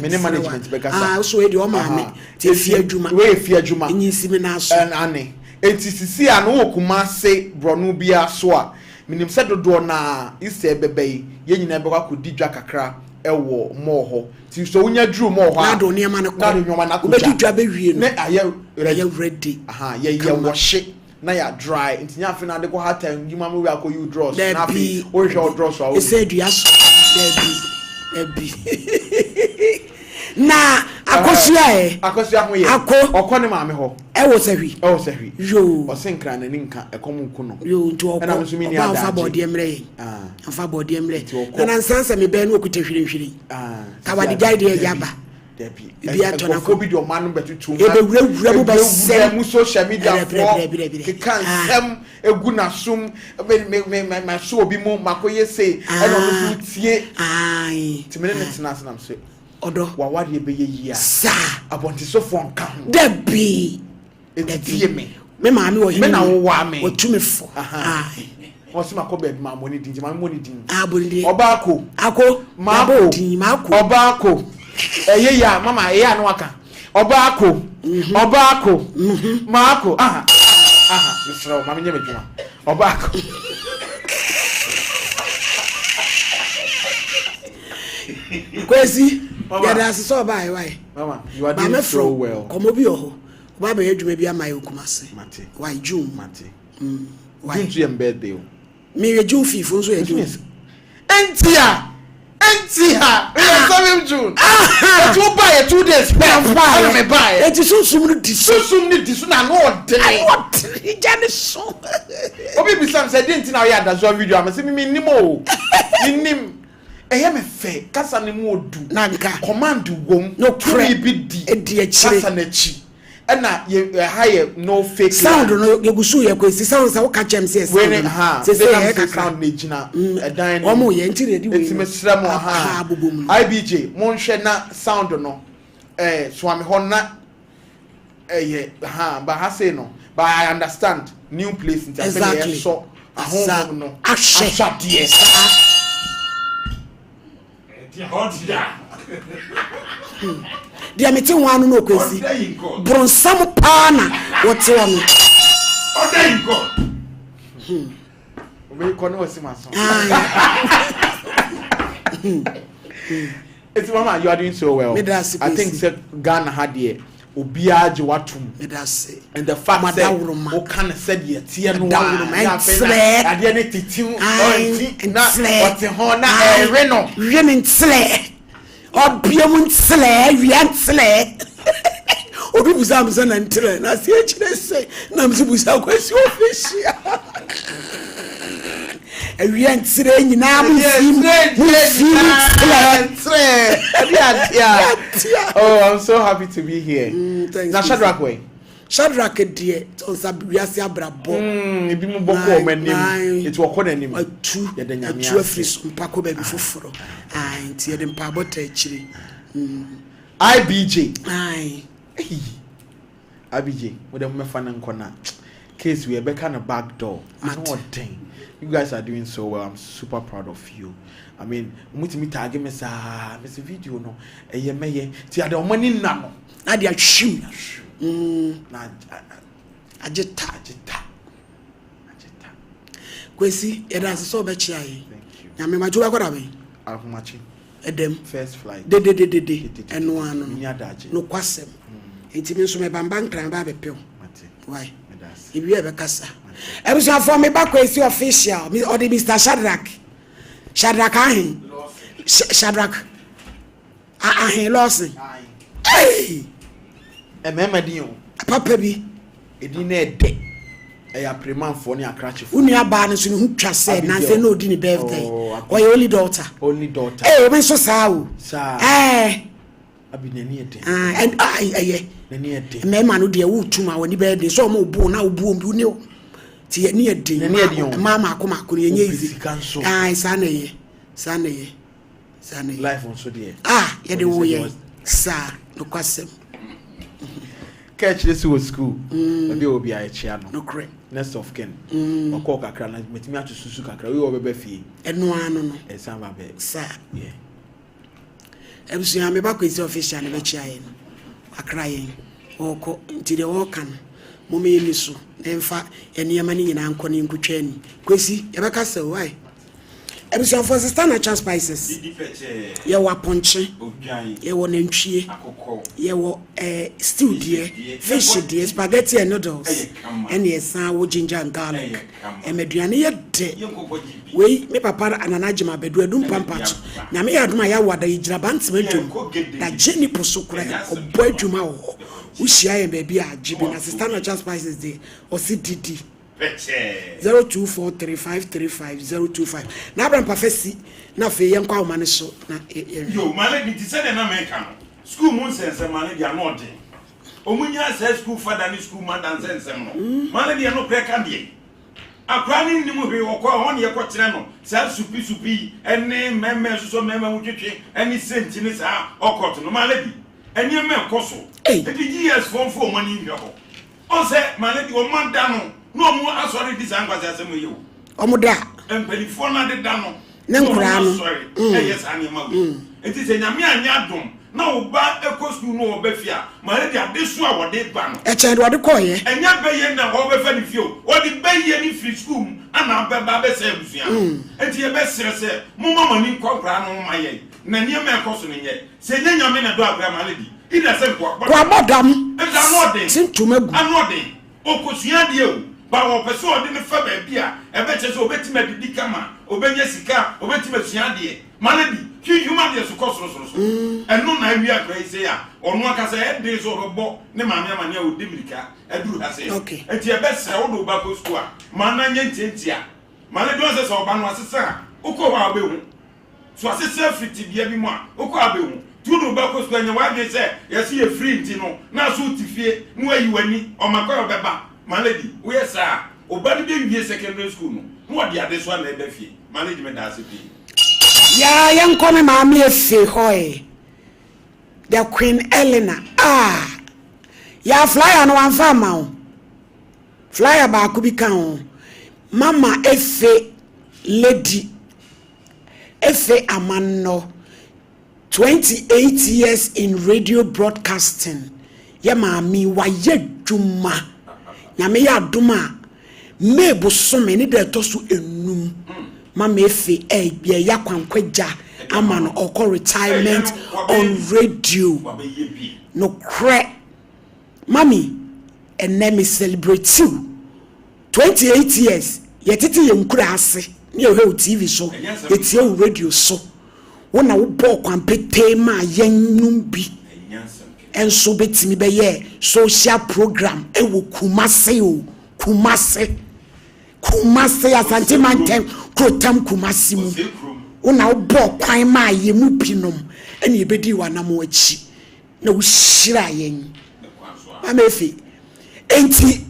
me management be kasa so e de o ma me ti fi adwuma we fi adwuma nyisi me na so ane enti sisi a no okuma se bronu bia so a minim se dodo na ise bebe ye nyina be kwa didwa kakra ewo mo ho ti so unya dru mo ho na do ne ma ne ko na do nyoma na ko be didwa be wie no ne aye ready ye wash na ya dry enti nya afi na de ko hata nyuma mo we akọ you draws na afi o hwe draws wa o ise dua so ebi na akosua ho ye okọ ne maame ho e wo sahwi yo o senkra na ninka ekom ku no yo nti okọ na so mi ni ada fa body emre fa body emre na nsansa me be na okuta hwirehwire ka wadi guide e yaba debi bi atona ko bi do manu betutu e be wura mu ba sem mu social media for kan sem egu na sum me so obi mu makoye say e no so tie ai timene netina nam so odo wa wade be ye yi a sa abonti so fo nka ho debi etie me maami wo me na wo wa me wo tumi fo ai wọ́n sì máa kọ́ bẹ̀rẹ̀ máa mọ́ ní dín máa mọ́ ní dín. abòlídé ọba àkó máa kó ọba àkó ẹ̀yẹ ya mama ẹ̀yẹ àánú àkà ọba àkó máa kó ìṣòro màmí nyẹ́ mi jùmọ̀ ọba àkó. kwesi yàda asesọ ọba ayé wáyé. mama you are doing so well. kọ́mọ bí ọ̀họ́ ọba abẹ́yẹ dwuma bí ama yẹ Kumasi wáyé June. June to your birthday. Me ye June 5th so ye June. Entia. We are coming June. But you buy 2 days. Me buy. Enti susum ni disu na no de. I jane so. Obi bi sam say didn't na ya da so video am say me nimo. Nim. Eye me fe kasa ne mu odu. Na nka command wom. No pray bi di. E di a chire. Kasa na chi. Na ye higher no fake sound no ye gusu ye kwesi sound sa wo ka chem say sound say ye ka sound na gina dan o mo ye ntire di we enti mesra mo IBJ mo nhwe na sound no so ame ho na ye ba ha say no but I understand new place in exactly so home no asha dear dia meti wanu no kwesi bronsam pana wote wono Order in God. we kono wasimaso it's mama you are doing so well. I think Ghana had here obiaje watum and the fact that o can said ye tie no ade ne titim na what ho na ere no yen ntle obiam ntle wian ntle obi buzam za na ntle na se chire se na mzibusa kwesi ofisia wian ntle nyina mu oh, I'm so happy to be here. Na Shadrack way. Shadrack dear on sabiase abrabo. Ebi mu boko o manim. It wo kọ nanim. Atu afri Sompa ko ba bi foforo. Ai nti ye de mpa bota akiri. IBJ. Ai. IBJ, we dem mefa na nkona. Case we be kind of back door. I know what thing. You guys are doing so well. I'm super proud of you. I mean, mutimi tag me sa me video no. Eye meye. Ti ade omani na no. Na dia hwim. Na ajeta. Kwesi, e da so be chia yi. Na me majo akora be. Ahomachi. Edem first flight. De. Eno ano. No kwasem. Enti me so me bambang kran ba be pew. Why? If you ever kasa. Ebusu for me back Kwesi official. Me or the Mr. Shadrack. Shadrack ahin. Shadrack. Ahin losin. Hey. E mema din o. Papa bi. Edi na ede. E ya premanfo ne akrachefo. Uni aba no so ne hu twa se na se na odi ni birthday. Or your only daughter. Only daughter. Eh, me so sa o. Sa. Abi nani ede. And nani ede. Mema no de wo tuma woni birthday so mo bu na obu obi ni o. Ti ye ni ede. Nani ede. Mama akoma ye nye izi. Sa na ye. Life on so there. Ye de wo ye. Sa no kwasem. Catch this was school. Maybe will be a chair no correct. Next of kin. Or call kakra na metimi atu susu kakra. We will be fee. Eno ano no. E samba be. Sa. Yeah. Ebusu ya me ba Kwesi official na be chia yen. Akra yen. Oko nti de wo kan. Mo me yemi so. Emfa eniyama ni nyina anko ni nkutwa ni. Kwesi ye be ka se why? Ebusu for sister na chance spices. Ye wa ponche. Ye wo nantwie. Ye wo stew dear, fish dear, spaghetti and noodles. And yes, wo ginger and garlic. E meduane ye de. We me papa ananajima bedu edum pampacho. Na me aduma ya wada yigirabant medum. Da Jenny posokura obo aduma wo. Wo hia ye baby ajibi na sister na chance spices dey o CDD 0243535025 na abram pafesi na fe ye nkwa omane so na yo male bi ti se de na me ka no school mun sense male dia no de omunya se school father ni school man dan sense no male dia no pre ka de akra ni ni mu hwe okwa ho ne ye kwetire no sa supi ene meme so meme wutwetwe ene senti ni sa okot no male bi ene me koso e di years form for money hwe ho on se male bi o man da no no mu asori di sangwa asem ye o omuda empelifo na de da no ne nkura no yes ani ma enti se nyame anya dom na oba ekosu no obafia mare dia desu a wode ba no e che de wode koye enya beye na obefa ni fio wode beye ni free school ana beba be se abusua enti ye be sere se mo mama ni nkokra no ma ye na niam ekosu ni ye se nyame na do abra mare di ida se kwa bodam e da no de sintumagu anode okosua de o ba wo pese ode ne fa ba bia e be che se obetima didi kama obenya sika obetima sua de mane bi human de so kosoro eno na wi akra ise ya onu aka se e de so robo ne maame amane a odimirika aduru ha se enti e be sere wo do ba ko school a mana nya ntientia mane do se so ba no asesa uko wa be hu so asesa fiti bia bi mu a uko abehu tudo ba ko school nya wa de se yesi e free nti no na so tifie no ayi wani o makwa obeba malady we sa obadi be wie secondary school no no de ade so na e be fie management da se bi ya yankome maame efe hoy the Queen Elena ya flyer no wan fa ma o flyer ba ko bi kan mama efe lady efe amanno 28 years in radio broadcasting ya maami wa yedwuma nyame ya adoma mebo so me ni de toso enum mama efe bia ya kwankwaja amano okọ retirement on radio no cre mami enne me celebrate you 28 years yetiti yenkura ase ne o TV so yetie o radio so wona wo bọ kwampete ma yenum bi enso betimi be ye social program ewo kumase asante mantem krotam kumasi mu wona wo bọ kwan ma yemu binom ene ebedi wanam achi na wo hira yen amefi enti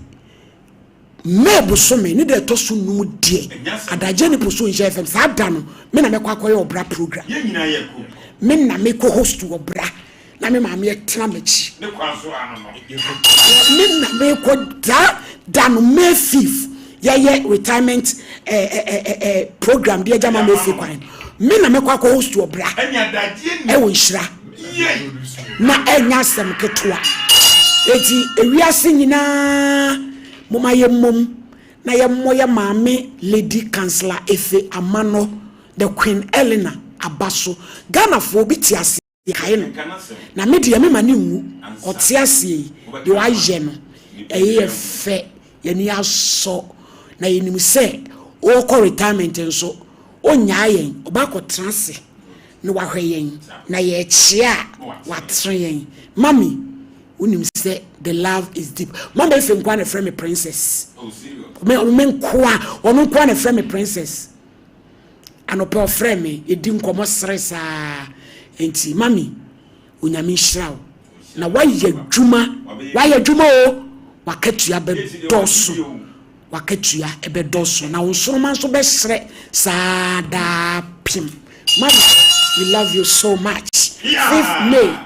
mebo so me ni de to so num die adaje ni poso nje fm sa da no me na mekwa koye obra program ye nyina ye ko me na me ko host obra na me ma me tena machi ne kwaso ano no me na me ko da no me fifth ye retirement program dia jama me fi kwan me na mekwa ko host obra enya daje ni e wo nhira ye na enya sem ketwa eti ewiase nyina mama ye mom na ye moya maame lady councillor efe amano the queen Elena abaso Ghana for bi ti ase kai no na media me mani nwu ote ase de wa ye no eye fe ye ni aso na ye nim se o ko retirement nso onya yen obako transe no wa hweyen na ye chia wa tren mami unim say the love is deep mama if nkwa na friend me princess oh serious me nkwa onu nkwa na friend me princess anope friend me edi nkomo stressa enti mami unyame nhyirawo na waye dwuma o wakatua be doso wakatua ebe doso na wonsoroma nso be sere sada pim mami we love you so much 5th May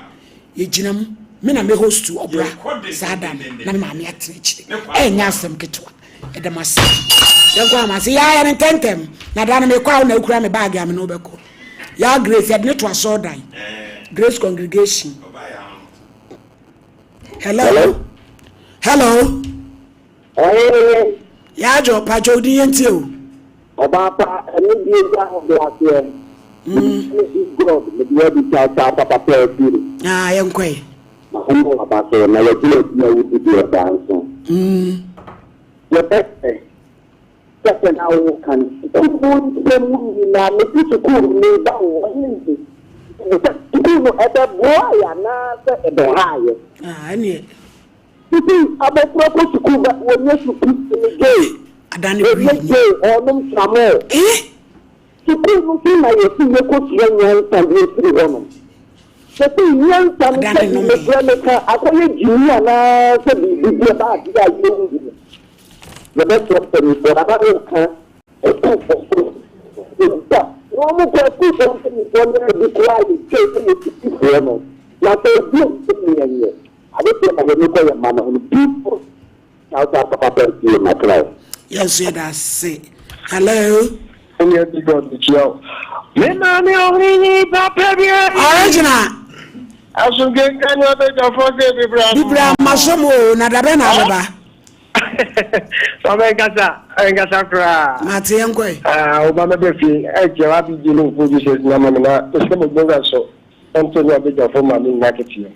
yejinam me na me host to obra sada na me maami atrechire enya asem ketwa edamase yanko amase ya ne tentem na da na me kwa na ekura me bag am no beko ya grace ed ne to asodan Grace congregation hello ya jo pa jo di enti o oba pa eni bi ja ho blaase God me di ta papa pa biro yanko Mahombo abaso na yajile ya wudi ya danso. Ya beste. Sasa na ukan. Mungu na mshukuru ni bawo nini. Tukuno ebe boya na se ebe haye. Ani. Tuku abe proko tukuba wonye tukuba ni gay. Adani bi. Onum samo. Tukuno kina yesi yeko kiyenye tambe siri wono. Seti yan tan se me gremeka akoye jini na se bi ba di ya yi the best of the for about no mo ko ku so se ni ko na bi ko ai ke se ni ko no na to bi se ni ye ade se ma ni ko ya ma na people now that papa be my class yes that's say hello and you be God with you me na ni o ni papa bi original asunge kan yo be jo fo se bibra masomo na da be na baba Sompa Nkasa kra. Mate yankoi. Obama befi eje wa bi jinu producers na mamina. Eske mo gbonga so. Antonio Abeja for mami naketi.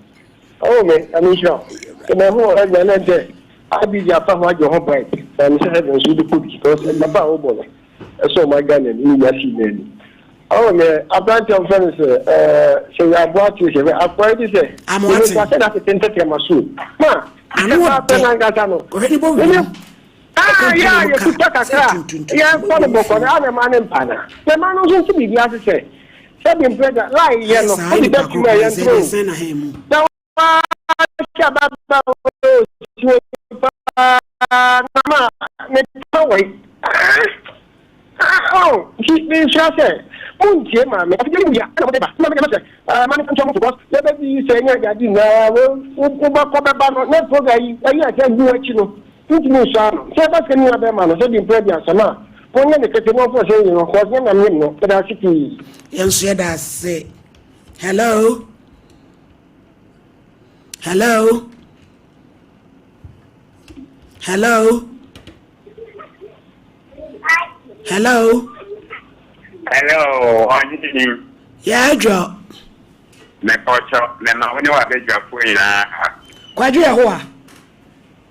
Oh me, ami sure. Kena ho anya na de. Abija fa ho ajo ho bright. Na mi se heaven so the put because na ba o bola. So my Ghana ni ya si ni. Oh me, abranti of friends so ya bo atu se. Akwa di se. Amwati. Ni kwase na se tente masu. Ma Anu Nkasa no. Oheni bo wi. Ya kutaka kra. Ya kono boko na na mane mpana. Se mano so si bibia se se. Se bi mpeda lai ye no. Oni da kuma ye ntro. Na wa cha baba o pa na ma me tawai. Oh, ni shase. Muntie ma me afije mu ya. Na mo ba. Na me se. Mani kan chomo because le be bi se nya jadi na wo ba ko be ba no na program yi ayi ase ndu achi no. ntumi shano se ba se ni abe ma no se di predia sama ponye ne kete mo for say no ko na me no da city yenso da se hello hello hello hello hello onyi ya jo me pocho me ma woni wa be jo fu ina kwaju ya ho a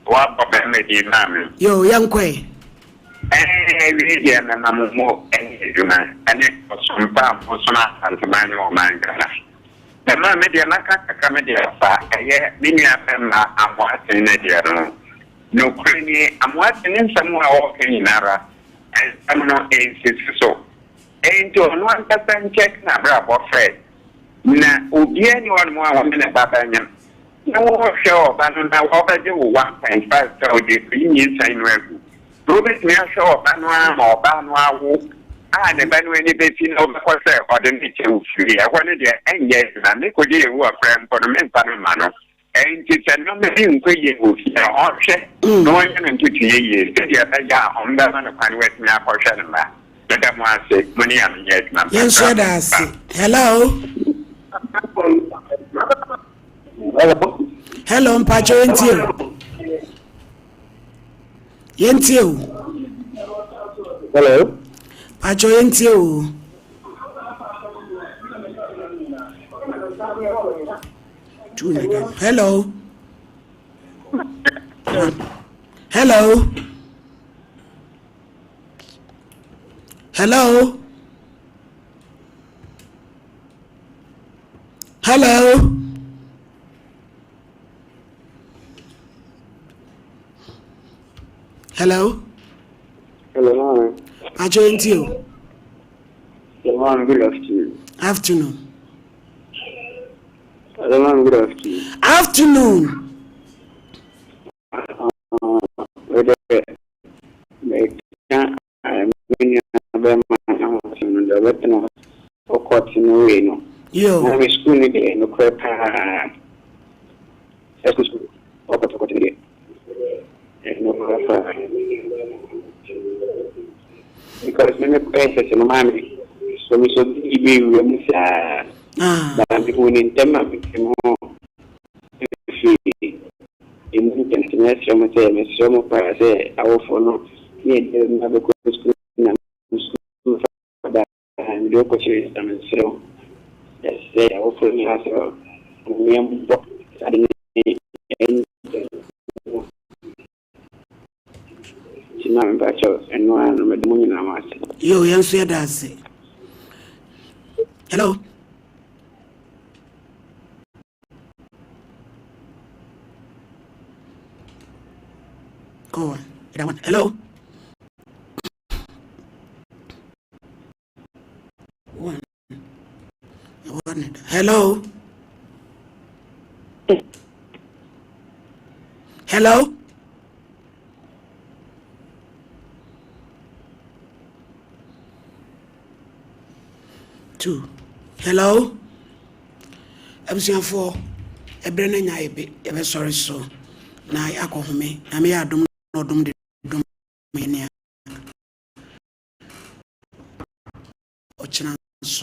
wa bo be me di na me yo yankwe we dia na na mo juma ani Sompa Sompa antamani o mangana na ma me dia na ka me dia fa eye mini afema amwate ne dia no kreni amwate ne nsamu a o kenyinara amno so ento no antata check na bra bo fred na obia ni won mo a me ne baba nyam na wo show ba no na wo ba je 1.5 so de primi sign wegu Robert me show ba no a mo ba no awo a ne ba no ni be fi no ko se o de mi che ufiri a woni de enye na me ko de wo friend ko no me pa no ma no enti se no me bi nko ye ofi a o hwe no won na ntutu ye ye se de ba ja on da na kwa ni wet me akọ hwe no ma da mo ase moni am ye na yes da ase hello hello mpacho yentio hello pacho yentio hello hello hello hello hello hello pacho yentio good afternoon afternoon good afternoon afternoon yo I'm school ni no kwepa school okotoko tenge no kwepa because me pesa no mami so mi so ibi we sa ba mi ko ni tema mi mo fi imu kan tinha chama te me chama para ser ao fono ni de na do school na school da ndio ko chini sana sio yes ao fono haso mi ambo ali Chima mbacho enwa no medumunyi na masi yo yanso ya dase hello go on that one hello one hello hello two hello abusianfo ebre na nya ebe ebe sorry so na yakohome na me adom no dom de dom me ne o china so